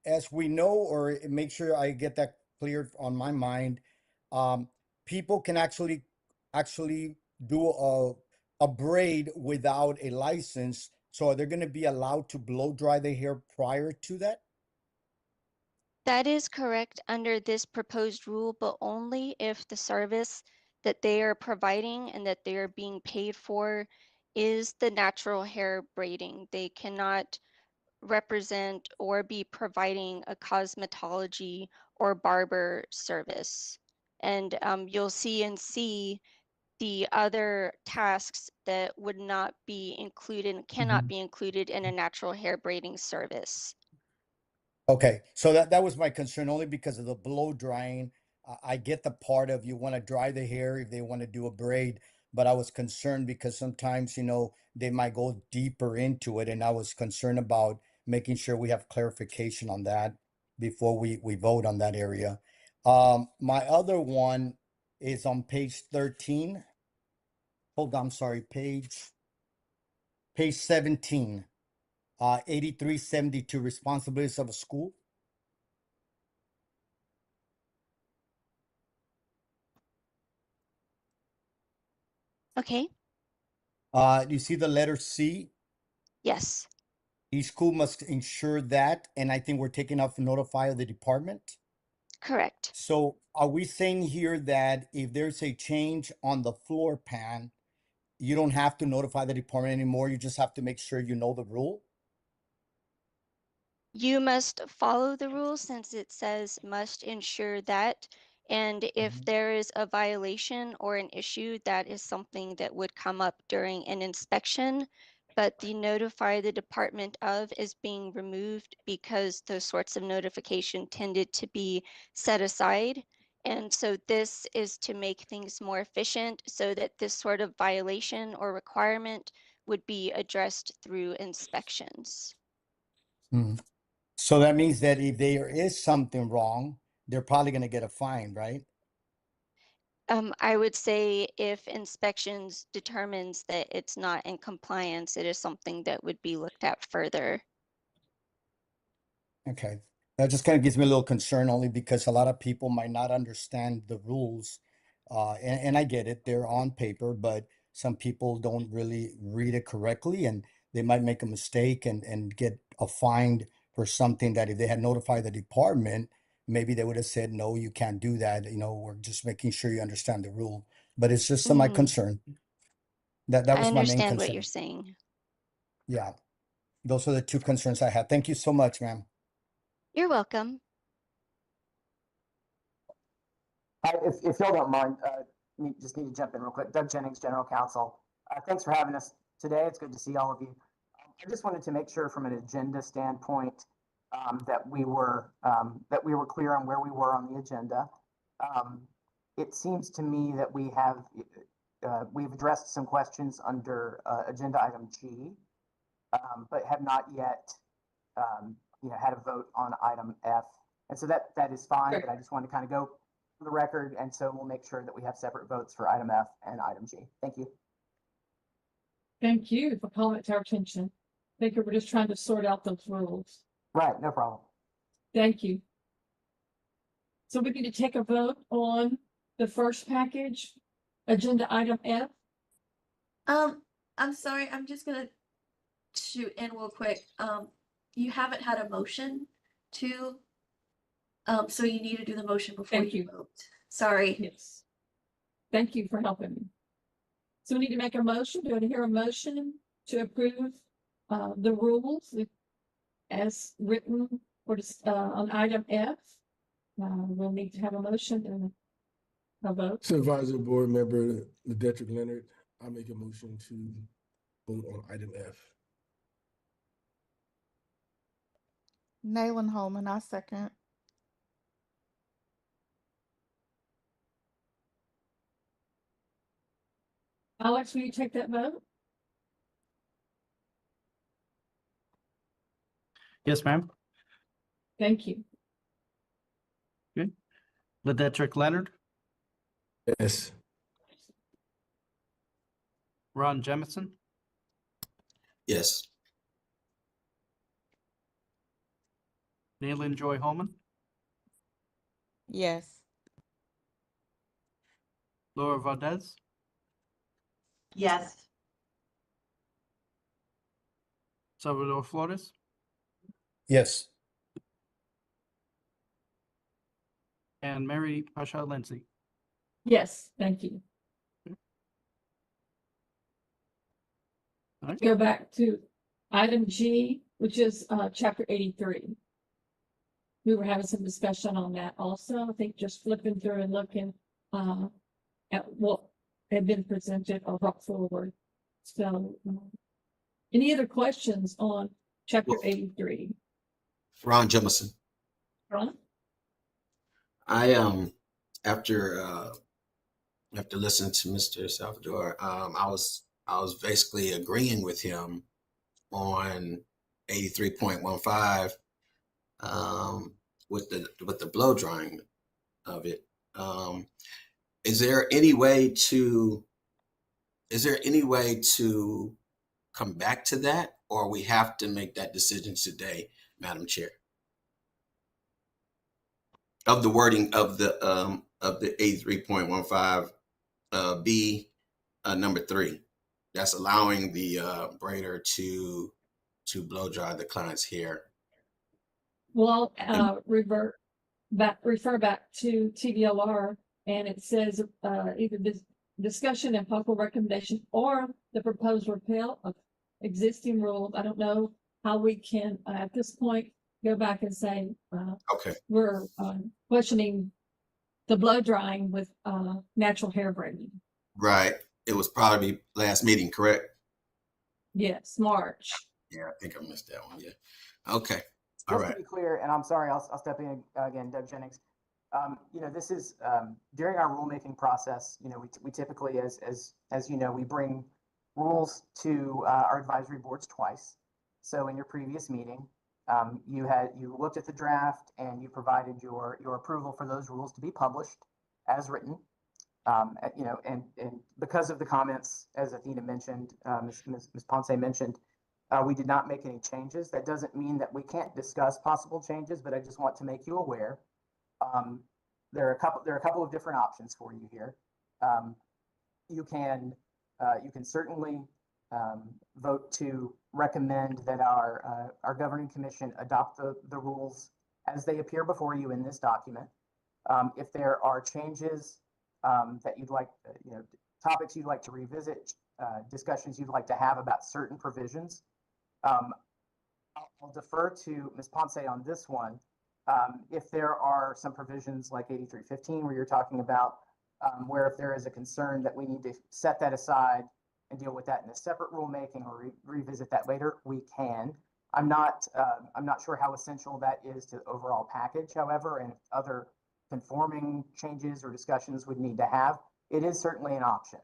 as we know, or make sure I get that cleared on my mind, um, people can actually do a braid without a license. So are they going to be allowed to blow dry their hair prior to that? That is correct under this proposed rule, but only if the service that they are providing and that they are being paid for is the natural hair braiding. They cannot represent or be providing a cosmetology or barber service. And you'll see in C the other tasks that would not be included, cannot be included in a natural hair braiding service. Okay, so that was my concern only because of the blow drying. I get the part of you want to dry the hair if they want to do a braid, but I was concerned because sometimes, they might go deeper into it, and I was concerned about making sure we have clarification on that before we vote on that area. My other one is on page 13. Hold on, I'm sorry, page page 17, 8372, responsibilities of a school. Okay, You see the letter C? yes, Each school must ensure that, and I think we're taking off notify the department. correct. So are we saying here that if there's a change on the floor pan, you don't have to notify the department anymore? You just have to make sure you know the rule? You must follow the rules since it says must ensure that. And if Mhm. there is a violation or an issue, that is something that would come up during an inspection. But the notify the department of is being removed because those sorts of notification tended to be set aside. And so this is to make things more efficient so that this sort of violation or requirement would be addressed through inspections. Mhm. So that means that if there is something wrong, they're probably going to get a fine, right? I would say if inspections determines that it's not in compliance, it is something that would be looked at further. Okay. That just kind of gives me a little concern only because a lot of people might not understand the rules. And I get it, they're on paper, but some people don't really read it correctly and they might make a mistake and get a fine for something that if they had notified the department, maybe they would have said, no, you can't do that. You know, we're just making sure you understand the rule. But it's just my Mhm. concern. That I was my main understand what you're concern. saying. Yeah. Those are the two concerns I had. Thank you so much, ma'am. You're welcome. Hi, if y'all don't mind, just need to jump in real quick. Doug Jennings, General Counsel. Thanks for having us today. It's good to see all of you. I just wanted to make sure from an agenda standpoint that we were clear on where we were on the agenda. It seems to me that we've addressed some questions under agenda item G, but have not yet had a vote on item F. And so that is fine, but I just want to kind of go for the record. And so we'll make sure that we have separate votes for item F and item G. Thank you. Thank you for calling it to our attention. I think we're just trying to sort out those rules. Right, no problem. Thank you. So we need to take a vote on the first package, agenda item F. I'm sorry, I'm just gonna shoot in real quick. You haven't had a motion to, so you need to do the motion before Thank you you. vote. Sorry. Yes. Thank you for helping me. So we need to make a motion. Do I hear a motion to approve the rules as written for this, on item F? We'll need to have a motion and a vote. Supervisory Board Member Ledrick Leonard, I make a motion to vote on item F. Nayland Holman, I second. Alex, will you take that vote? Yes, ma'am. Thank you. Good. Ledrick Leonard, Yes. Ron Jemison, Yes. Nayland Joy Holman, Yes. Laura Valdez, Yes. Salvador Flores, Yes. and Mary Pasha Lindsay. Yes, thank you. All right. Go back to item G, which is chapter 83. We were having some discussion on that also. I think just flipping through and looking at what had been presented or brought forward. So any other questions on chapter 83? Ron Jemison. Ron? I after listening to Mr. Salvador, I was basically agreeing with him on 83.15 with the blow drying of it. Is there any way to come back to that, or we have to make that decision today, Madam Chair? Of the wording of the 83.15 B number 3, that's allowing the braider to blow dry the client's hair. Well, refer back to TDLR, and it says either this discussion and possible recommendation or the proposed repeal of existing rules. I don't know how we can at this point go back and say Okay. we're questioning the blow drying with natural hair braiding. Right. It was probably last meeting, correct? Yes, March. Yeah, I think I missed that one. Yeah. Okay. All Just right. to be clear, and I'm sorry, I'll step in again, Doug Jennings. You know, this is during our rulemaking process. You know, we typically, as you know, we bring rules to our advisory boards twice. So in your previous meeting, you looked at the draft and you provided your approval for those rules to be published as written. You know, and because of the comments, as Athena mentioned, Ms. Ponce mentioned, we did not make any changes. That doesn't mean that we can't discuss possible changes, but I just want to make you aware. There are a couple of different options for you here. You can certainly vote to recommend that our governing commission adopt the rules as they appear before you in this document. If there are changes that you'd like, you know, topics you'd like to revisit, discussions you'd like to have about certain provisions, I'll defer to Ms. Ponce on this one. If there are some provisions like 8315 where you're talking about where if there is a concern that we need to set that aside and deal with that in a separate rulemaking or revisit that later, we can. I'm not sure how essential that is to the overall package, however, and if other conforming changes or discussions would need to have, it is certainly an option.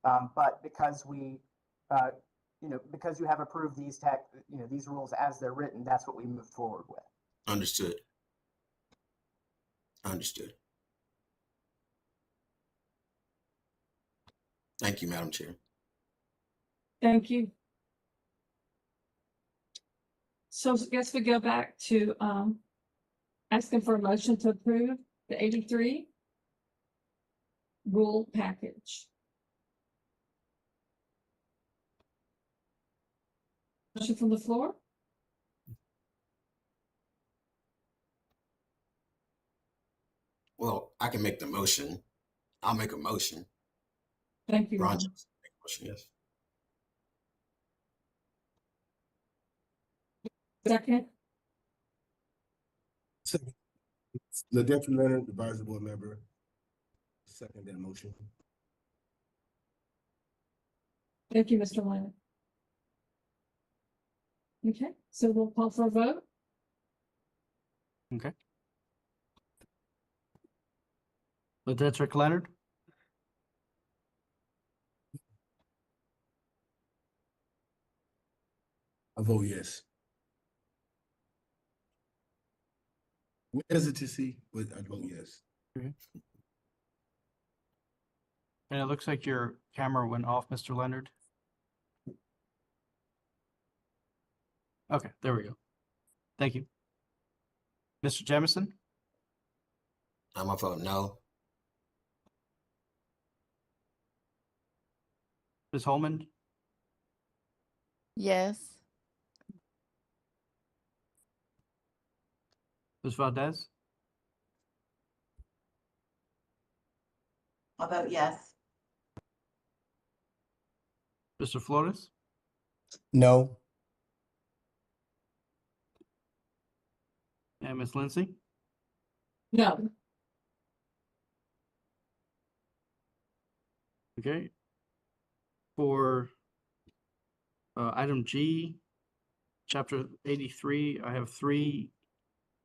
But because we, you know, because you have approved these these rules as they're written, that's what we move forward with. Understood. Understood. Thank you, Madam Chair. Thank you. So I guess we go back to asking for a motion to approve the 83 rule package. Motion from the floor? Well, I can make the motion. I'll make a motion. Thank you, Ron Ron. Johnson, make a motion, yes. Second, The Deputy Leonard, Advisory Board Member, second that motion. thank you, Mr. Leonard. Okay, so we'll call for a vote. Okay. Lieutenant Leonard, I vote yes. Hesitancy, but I vote yes. and it looks like your camera went off, Mr. Leonard. Okay, there we go. Thank you. Mr. Jamison, I'm gonna vote no. Ms. Holman, Yes. Ms. Valdez, I'll vote yes. Mr. Flores, No. and Ms. Lindsay. No, Okay. For item G, chapter 83, I have 3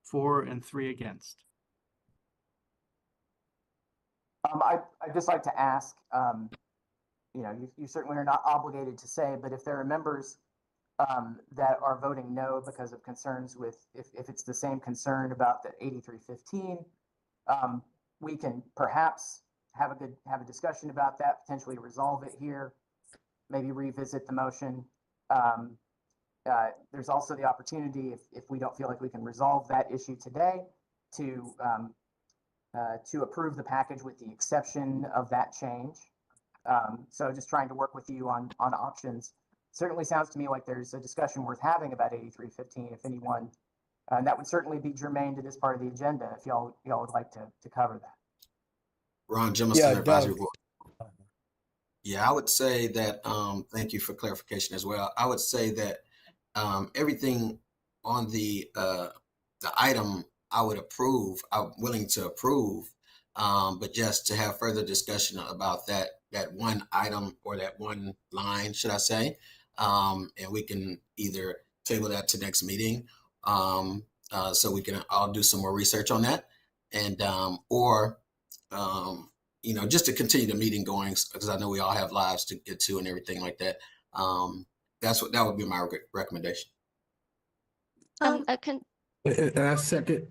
for and 3 against. I'd just like to ask, you know, you certainly are not obligated to say, but if there are members that are voting no because of concerns with, if it's the same concern about the 8315, we can perhaps have a discussion about that, potentially resolve it here, maybe revisit the motion. There's also the opportunity, if we don't feel like we can resolve that issue today, to approve the package with the exception of that change. So just trying to work with you on options. Certainly sounds to me like there's a discussion worth having about 8315 if anyone, and that would certainly be germane to this part of the agenda if y'all would like to cover that. Ron Jemison, Yeah, Advisory Doug. Board. Yeah, I would say that, thank you for clarification as well. I would say that everything on the item I would approve, I'm willing to approve, but just to have further discussion about that one item or that one line, should I say, and we can either table that to next meeting, so we can all do some more research on that, and or just to continue the meeting going, because I know we all have lives to get to and everything like that. That would be my recommendation. And I second.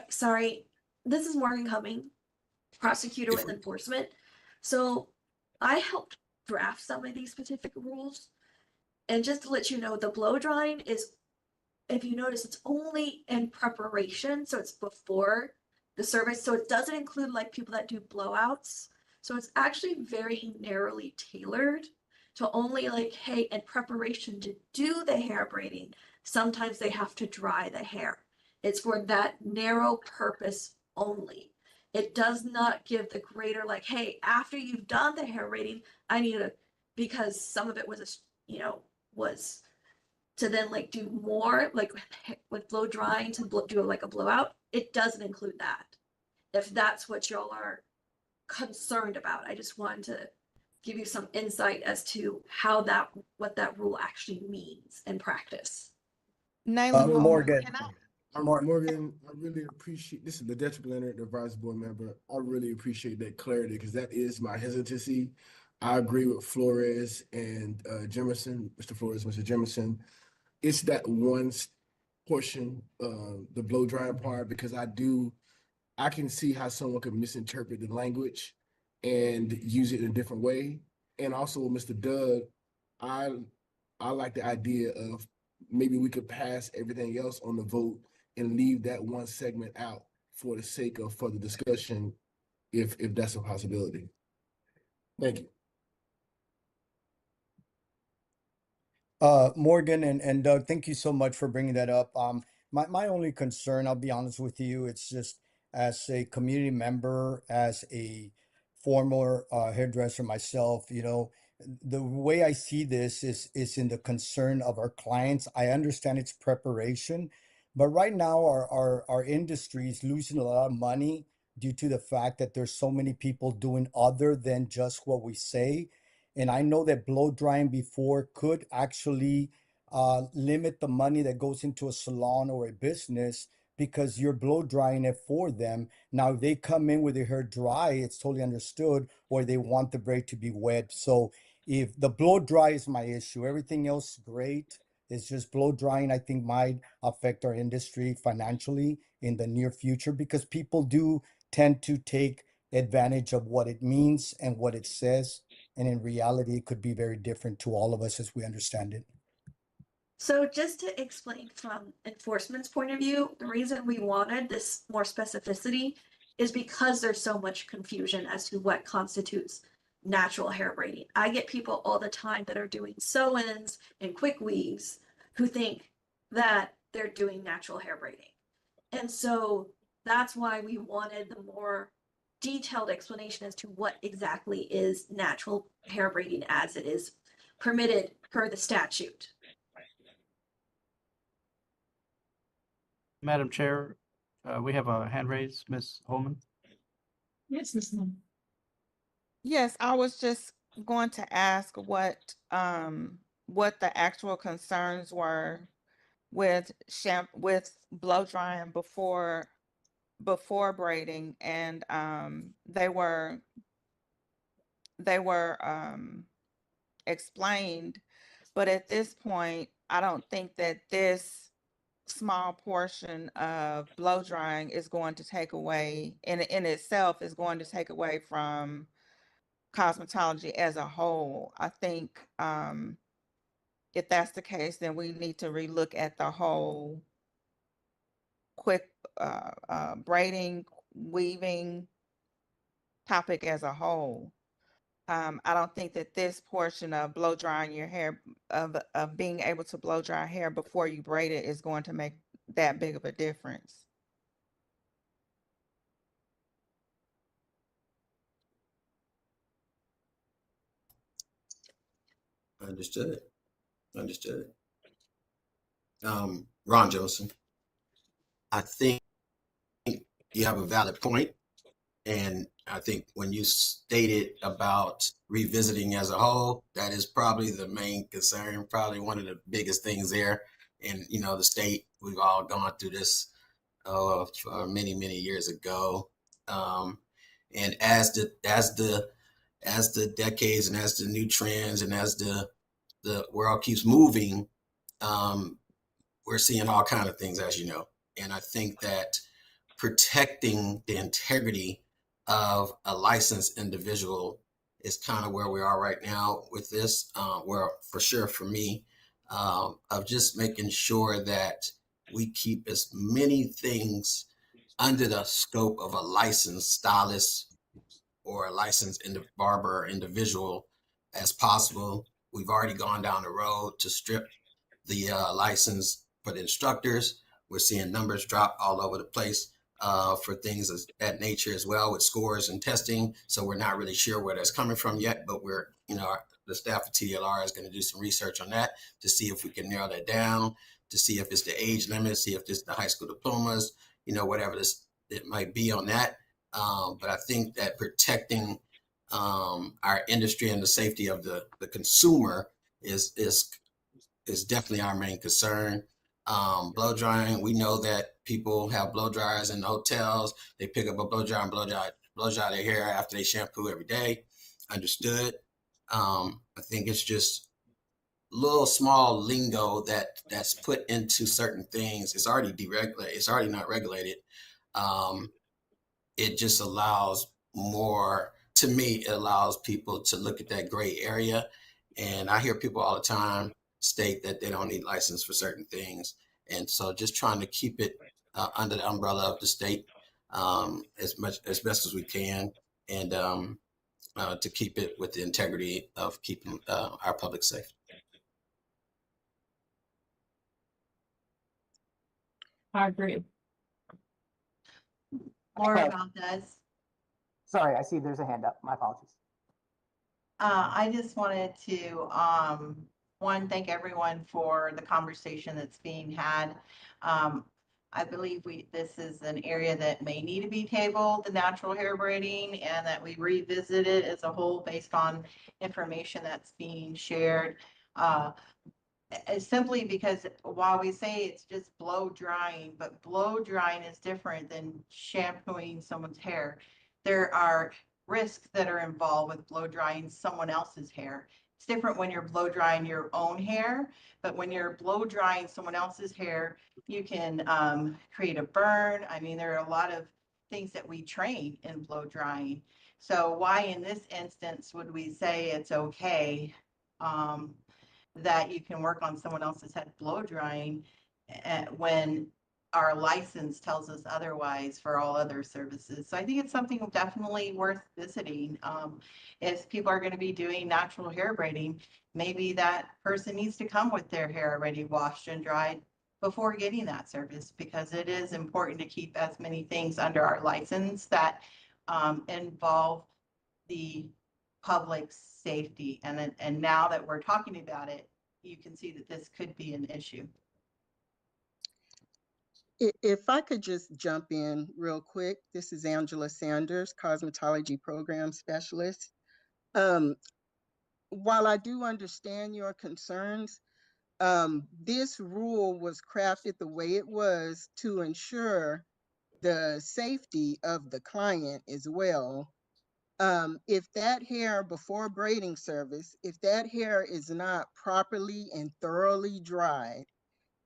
Sorry, this is Morgan Cumming, prosecutor with enforcement. So I helped draft some of these specific rules. And just to let you know, the blow drying is, if you notice, it's only in preparation. So it's before the service. So it doesn't include like people that do blowouts. So it's actually very narrowly tailored to only like, hey, in preparation to do the hair braiding, sometimes they have to dry the hair. It's for that narrow purpose only. It does not give the greater like, hey, after you've done the hair braiding, I need to, because some of it was, was to then like do more like with blow drying to do like a blowout. It doesn't include that. If that's what y'all are concerned about, I just wanted to give you some insight as to what that rule actually means in practice. Morgan. Morgan, I really appreciate, this is the Ledettrick Leonard, the advisory board member. I really appreciate that clarity because that is my hesitancy. I agree with Flores and Jemison, Mr. Flores, Mr. Jemison. It's that one portion, the blow drying part, because I can see how someone could misinterpret the language and use it in a different way. And also with Mr. Doug, I like the idea of maybe we could pass everything else on the vote and leave that one segment out for the sake of further discussion, if that's a possibility. Thank you. Morgan and Doug, thank you so much for bringing that up. My only concern, I'll be honest with you, it's just as a community member, as a former hairdresser myself, the way I see this is in the concern of our clients. I understand its preparation, but right now our industry is losing a lot of money due to the fact that there's so many people doing other than just what we say. And I know that blow drying before could actually limit the money that goes into a salon or a business because you're blow drying it for them. Now, if they come in with their hair dry, it's totally understood, or they want the braid to be wet. So if the blow dry is my issue, everything else great. It's just blow drying, I think, might affect our industry financially in the near future because people do tend to take advantage of what it means and what it says. And in reality, it could be very different to all of us as we understand it. So just to explain from enforcement's point of view, the reason we wanted this more specificity is because there's so much confusion as to what constitutes natural hair braiding. I get people all the time that are doing sew-ins and quick weaves who think that they're doing natural hair braiding. And so that's why we wanted the more detailed explanation as to what exactly is natural hair braiding as it is permitted per the statute. Madam Chair, we have a hand raised, Ms. Holman. Yes, Ms. Holman. Yes, I was just going to ask what the actual concerns were with blow drying before braiding, and they were explained, but at this point I don't think that this small portion of blow drying is going to take away in itself is going to take away from cosmetology as a whole. I think if that's the case, then we need to relook at the whole quick braiding, weaving topic as a whole. I don't think that this portion of blow drying your hair, of being able to blow dry hair before you braid it, is going to make that big of a difference. Understood. Understood. Ron Johnson, I think you have a valid point. And I think when you stated about revisiting as a whole, that is probably the main concern, probably one of the biggest things there. And, you know, the state, we've all gone through this for many, many years ago. And as the decades and as the new trends and as the world keeps moving, we're seeing all kind of things, as you know. And I think that protecting the integrity of a licensed individual is kind of where we are right now with this. Where for sure for me, of just making sure that we keep as many things under the scope of a licensed stylist or a licensed barber individual as possible. We've already gone down the road to strip the license for the instructors. We're seeing numbers drop all over the place for things of that nature as well with scores and testing. So we're not really sure where that's coming from yet, but we're, you know, the staff of TDLR is going to do some research on that to see if we can narrow that down, to see if it's the age limit, see if it's the high school diplomas, you know, whatever it might be on that. But I think that protecting our industry and the safety of the consumer is definitely our main concern. Blow drying, we know that people have blow dryers in the hotels. They pick up a blow dryer and blow dry their hair after they shampoo every day. Understood. I think it's just little small lingo that's put into certain things. It's already deregulated. It's already not regulated. It just allows more, to me, it allows people to look at that gray area. And I hear people all the time state that they don't need license for certain things. And so just trying to keep it under the umbrella of the state as best as we can. And to keep it with the integrity of keeping our public safe. I agree. Laura Valdez. Sorry, I see there's a hand up. My apologies. I just wanted to, one, thank everyone for the conversation that's being had. I believe this is an area that may need to be tabled, the natural hair braiding, and that we revisit it as a whole based on information that's being shared. Simply because while we say it's just blow drying, but blow drying is different than shampooing someone's hair. There are risks that are involved with blow drying someone else's hair. It's different when you're blow drying your own hair, but when you're blow drying someone else's hair, you can create a burn. I mean, there are a lot of things that we train in blow drying. So why in this instance would we say it's okay? That you can work on someone else's head blow drying when our license tells us otherwise for all other services. So I think it's something definitely worth visiting. If people are going to be doing natural hair braiding, maybe that person needs to come with their hair already washed and dried before getting that service, because it is important to keep as many things under our license that involve the public safety. And now that we're talking about it, you can see that this could be an issue. If I could just jump in real quick, this is Angela Sanders, Cosmetology Program Specialist. While I do understand your concerns, this rule was crafted the way it was to ensure the safety of the client as well. If that hair before braiding service, if that hair is not properly and thoroughly dried,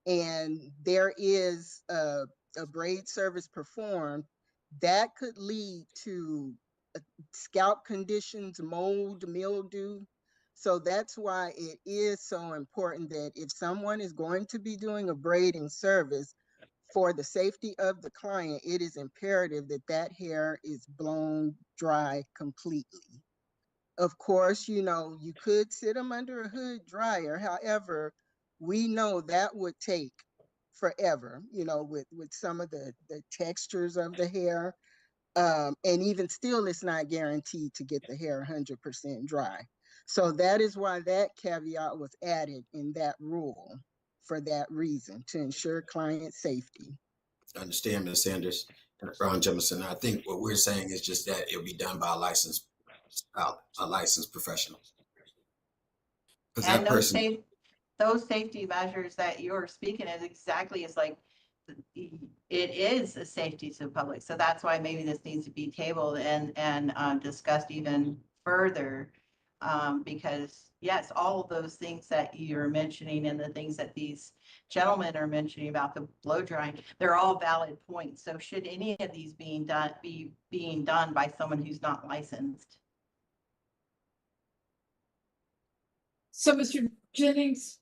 and there is a braid service performed, that could lead to scalp conditions, mold, mildew, So that's why it is so important that if someone is going to be doing a braiding service, for the safety of the client, it is imperative that that hair is blown dry completely. Of course, you know, you could sit them under a hood dryer. However, we know that would take forever, you know, with some of the textures of the hair. And even still, it's not guaranteed to get the hair 100% dry. So that is why that caveat was added in that rule, for that reason, to ensure client safety. I understand, Ms. Sanders and Ron Jemison. I think what we're saying is just that it'll be done by a licensed professional. Because And that person, those safety measures that you're speaking is exactly, it's like, it is a safety to the public. So that's why maybe this needs to be tabled and discussed even further. Because yes, all of those things that you're mentioning and the things that these gentlemen are mentioning about the blow drying, they're all valid points. So should any of these be being done by someone who's not licensed? So, Mr. Jennings,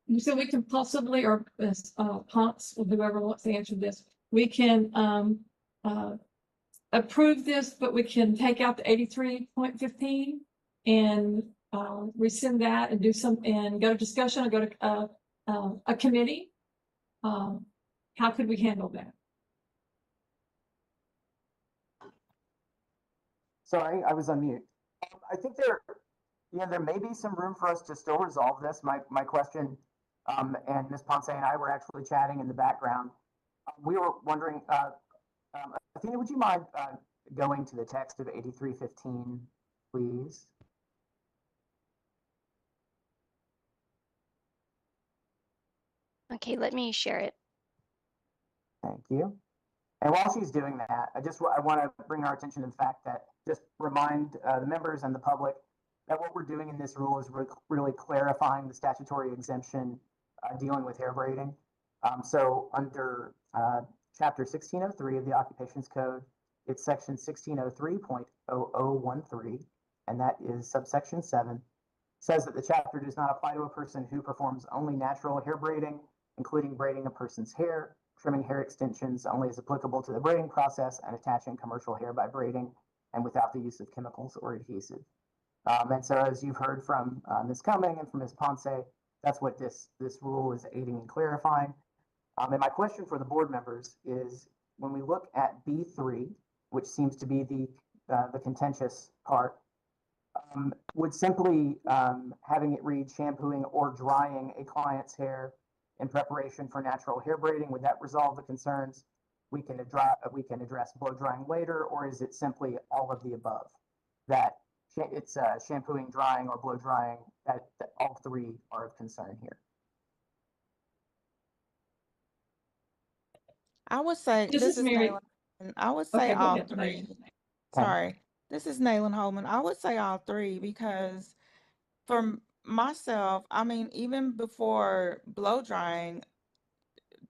you said we can possibly, or Ponce, or whoever wants to answer this, we can approve this, but we can take out the 83.15 and rescind that and do some, and go to discussion or go to a committee. How could we handle that? Sorry, I was on mute. I think there may be some room for us to still resolve this. My question, and Ms. Ponce and I were actually chatting in the background. We were wondering, Athena, would you mind going to the text of 8315, please? Okay, let me share it. Thank you. And while she's doing that, I want to bring our attention to the fact that, just remind the members and the public that what we're doing in this rule is really clarifying the statutory exemption dealing with hair braiding. So under Chapter 1603 of the Occupations Code, it's section 1603.0013, and that is subsection 7, says that the chapter does not apply to a person who performs only natural hair braiding, including braiding a person's hair, trimming hair extensions only as applicable to the braiding process, and attaching commercial hair by braiding and without the use of chemicals or adhesive. And so, as you've heard from Ms. Cumming and from Ms. Ponce, that's what this rule is aiding and clarifying. And my question for the board members is, when we look at B3, which seems to be the contentious part, would simply having it read shampooing or drying a client's hair in preparation for natural hair braiding, would that resolve the concerns? We can address blow drying later, or is it simply all of the above? That it's shampooing, drying, or blow drying, that all three are of concern here. I would say This is Mary. Nayland. I would say Okay, go all ahead. three. Sorry, this is Nayland Holman. I would say all three because for myself, I mean, even before blow drying,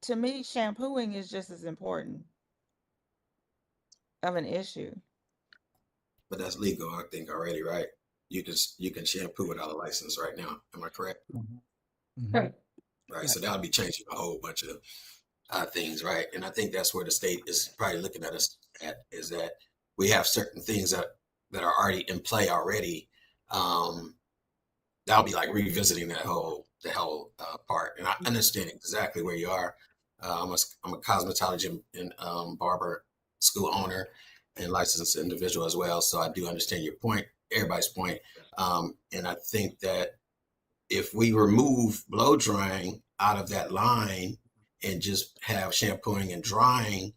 to me, shampooing is just as important of an issue. but that's legal, I think, already, right? You can shampoo without a license right now. Am I correct? Mm-hmm. Right. Right. So that'll be changing a whole bunch of things, right? And I think that's where the state is probably looking at us at, is that we have certain things that are already in play already. That'll be like revisiting the whole part. And I understand exactly where you are. I'm a cosmetology and barber school owner and licensed individual as well. So I do understand your point, everybody's point. And I think that if we remove blow drying out of that line and just have shampooing and drying,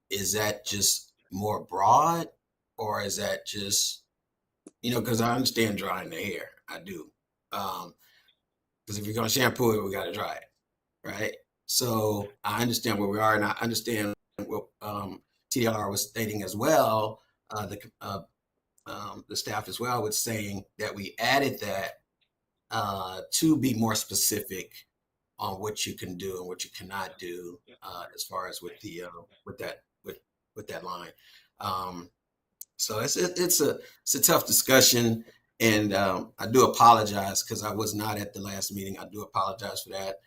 is that just more broad, or is that just, because I understand drying the hair, I do. Because if you're going to shampoo it, we got to dry it, right? So I understand where we are, and I understand what TDLR was stating as well. The staff as well was saying that we added that to be more specific on what you can do and what you cannot do as far as with the with that line. So it's a tough discussion. And I do apologize because I was not at the last meeting. I do apologize for that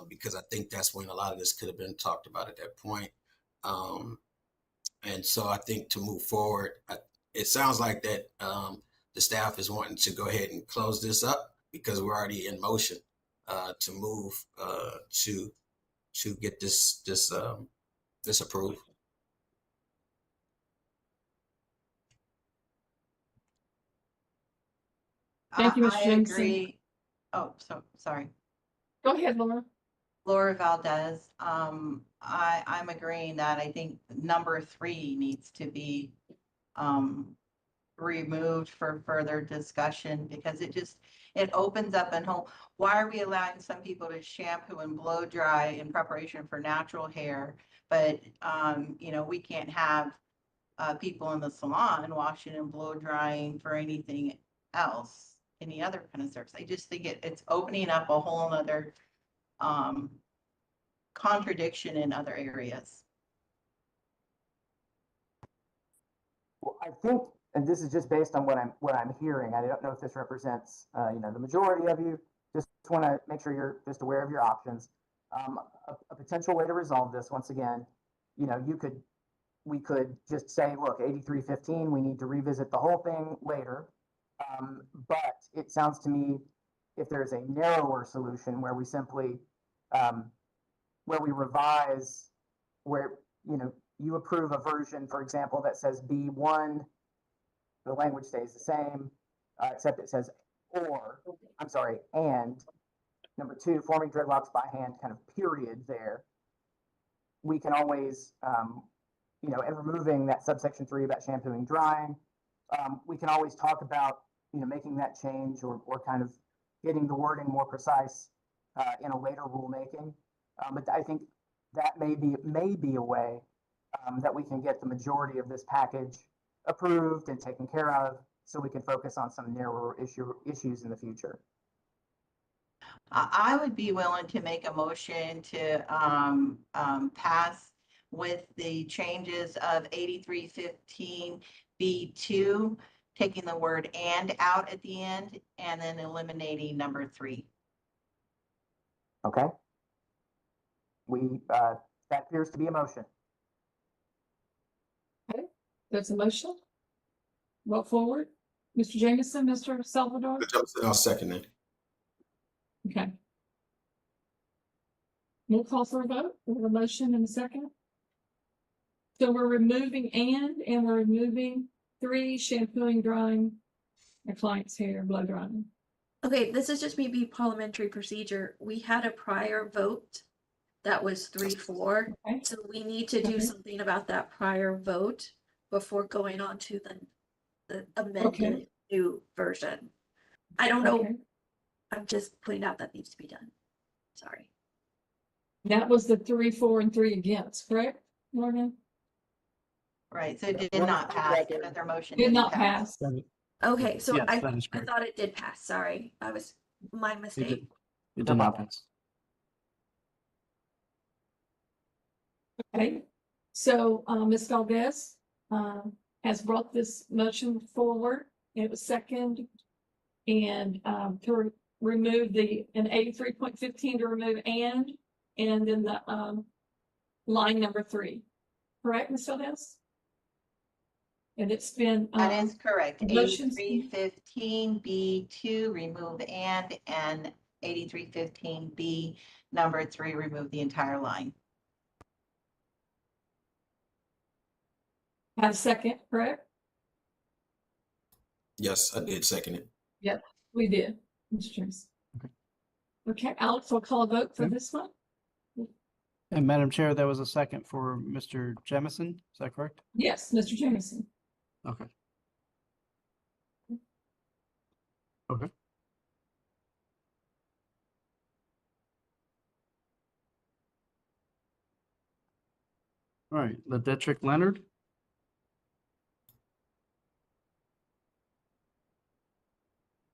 because I think that's when a lot of this could have been talked about at that point. And so I think to move forward, it sounds like that the staff is wanting to go ahead and close this up because we're already in motion to move to get this approved. Thank you, Ms. I Jameson. agree. Oh, so sorry. Go ahead, Laura. Laura Valdez. I'm agreeing that I think number 3 needs to be removed for further discussion because it opens up and whole. Why are we allowing some people to shampoo and blow dry in preparation for natural hair, but we can't have people in the salon washing and blow drying for anything else, any other kind of service? I just think it's opening up a whole nother contradiction in other areas. Well, I think, and this is just based on what I'm hearing. I don't know if this represents the majority of you. Just want to make sure you're just aware of your options. A potential way to resolve this, once again, we could just say, look, 8315, we need to revisit the whole thing later. But it sounds to me, if there's a narrower solution where we simply, where we revise, where, you approve a version, for example, that says B1, the language stays the same, except it says and number 2, forming dreadlocks by hand, kind of period there. We can always, and removing that subsection 3 about shampooing, drying, we can always talk about, making that change or kind of getting the wording more precise in a later rulemaking. But I think that may be a way that we can get the majority of this package approved and taken care of so we can focus on some narrower issues in the future. I would be willing to make a motion to pass with the changes of 8315 B2, taking the word and out at the end, and then eliminating number 3. Okay. That appears to be a motion. Okay, there's a motion. Vote forward. Mr. Jameson, Mr. Salvador. I'll second it. Okay. We'll call for a vote. We have a motion and a second. So we're removing and we're removing 3, shampooing, drying a client's hair, blow drying. Okay, this is just maybe parliamentary procedure. We had a prior vote that was 3-4. Okay. So we need to do something about that prior vote before going on to the amended new version. I don't know. Okay. I'm just putting out that needs to be done. Sorry. That was the 3, 4, and 3 against, correct, Morgan? Right, so it did not pass. Their motion Did not pass. Okay, so Yes, I that is correct. thought it did pass. Sorry, I was my mistake. It did not pass. Okay, so Ms. Valdez has brought this motion forward. It was second, and to remove in 83.15 to remove and then the line number 3. Correct, Ms. Valdez? And it's been that is correct. motions. 8315 B2 remove and 8315 B number 3 remove the entire line. Have a second, correct? Yes, I did second it. Yep, we did, Mr. James. Okay, Alex will call a vote for Okay. this one. And Madam Chair, that was a second for Mr. Jemison. Is that correct? Yes, Mr. Jameson. Okay. Okay. All right, Ledettrick Leonard.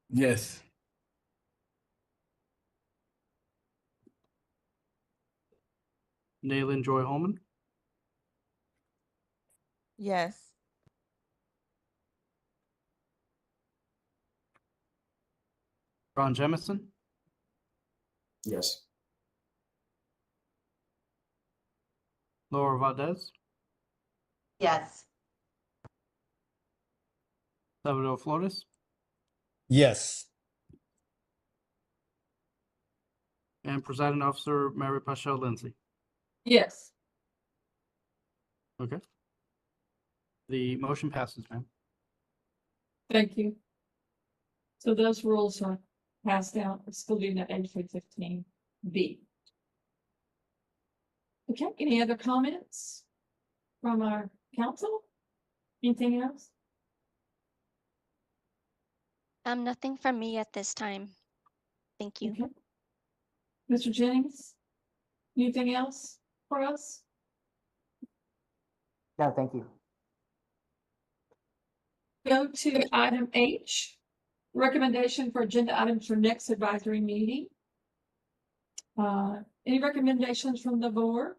Yes. Nayland Joy Holman. Yes. Ron Jemison, Yes. Laura Valdez, Yes. Salvador Flores, Yes. and Presiding Officer Mary Paschal Lindsay. Yes. Okay. The motion passes, ma'am. Thank you. So those rules are passed out, excluding the age 15B. Okay, any other comments from our council? Anything else? Nothing from me at this time. Thank you. Okay. Mr. Jennings, anything else for us? No, thank you. Go to item H, recommendation for agenda items for next advisory meeting. Any recommendations from the board?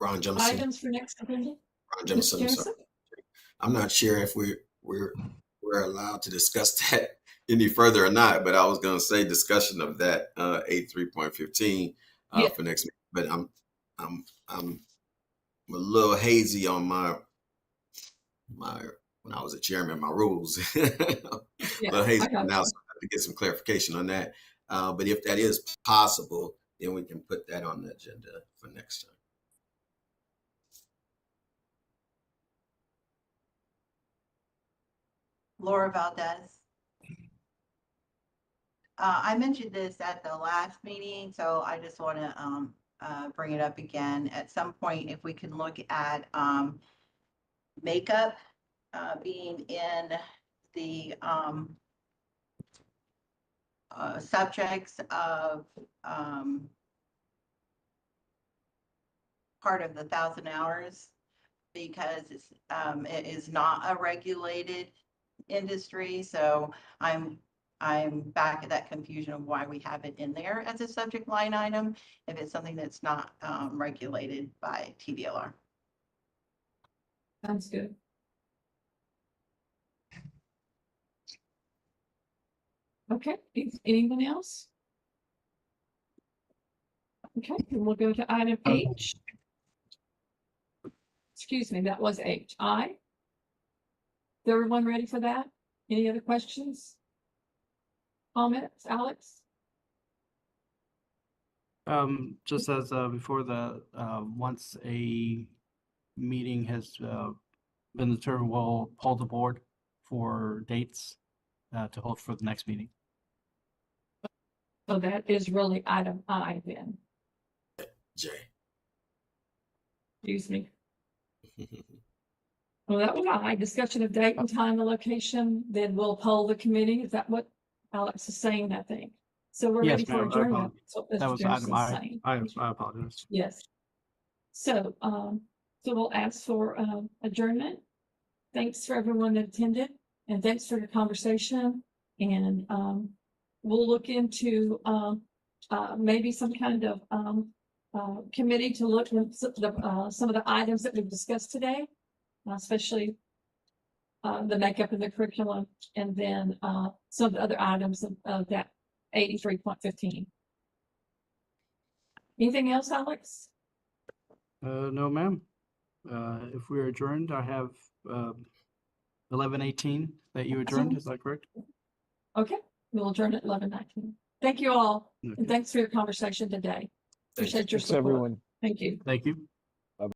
Ron Jemison. Items for next agenda? Ron Mr. Jemison, I'm sorry. I'm not sure if we're allowed to discuss that any further or not, but I was going to say discussion of that 83.15 Yeah. for next week. But I'm a little hazy on my when I was a chairman, my rules. Yeah, A little hazy I got now, you. so I have to get some clarification on that. But if that is possible, then we can put that on the agenda for next time. Laura Valdez. I mentioned this at the last meeting, so I just want to bring it up again. At some point, if we can look at makeup being in the subjects of part of the 1,000 hours, because it is not a regulated industry. So I'm back at that confusion of why we have it in there as a subject line item if it's something that's not regulated by TDLR. Sounds good. Okay, anyone else? Okay, and we'll go to item H. Excuse me, that was H. I. Is everyone ready for that? Any other questions? Comments, Alex? Just as before the once a meeting has been determined, we'll poll the board for dates to hold for the next meeting. So that is really item I then. J. Excuse me. Well, that was I. Discussion of date and time and location. Then we'll poll the committee. Is that what Alex is saying? I think. So we're ready Yes, for ma'am. adjournment. So That was item I. I apologize. Yes. So, so we'll ask for adjournment. Thanks for everyone that attended, and thanks for your conversation. And we'll look into maybe some kind of committee to look at some of the items that we've discussed today, especially the makeup and the curriculum, and then some of the other items of that 83.15. Anything else, Alex? No, ma'am. If we're adjourned, I have 11:18 that you adjourned. Is that correct? Okay, we'll adjourn at 11:19. Thank you all, and thanks for your conversation today. Appreciate your Thanks, support. everyone. Thank you. Thank you.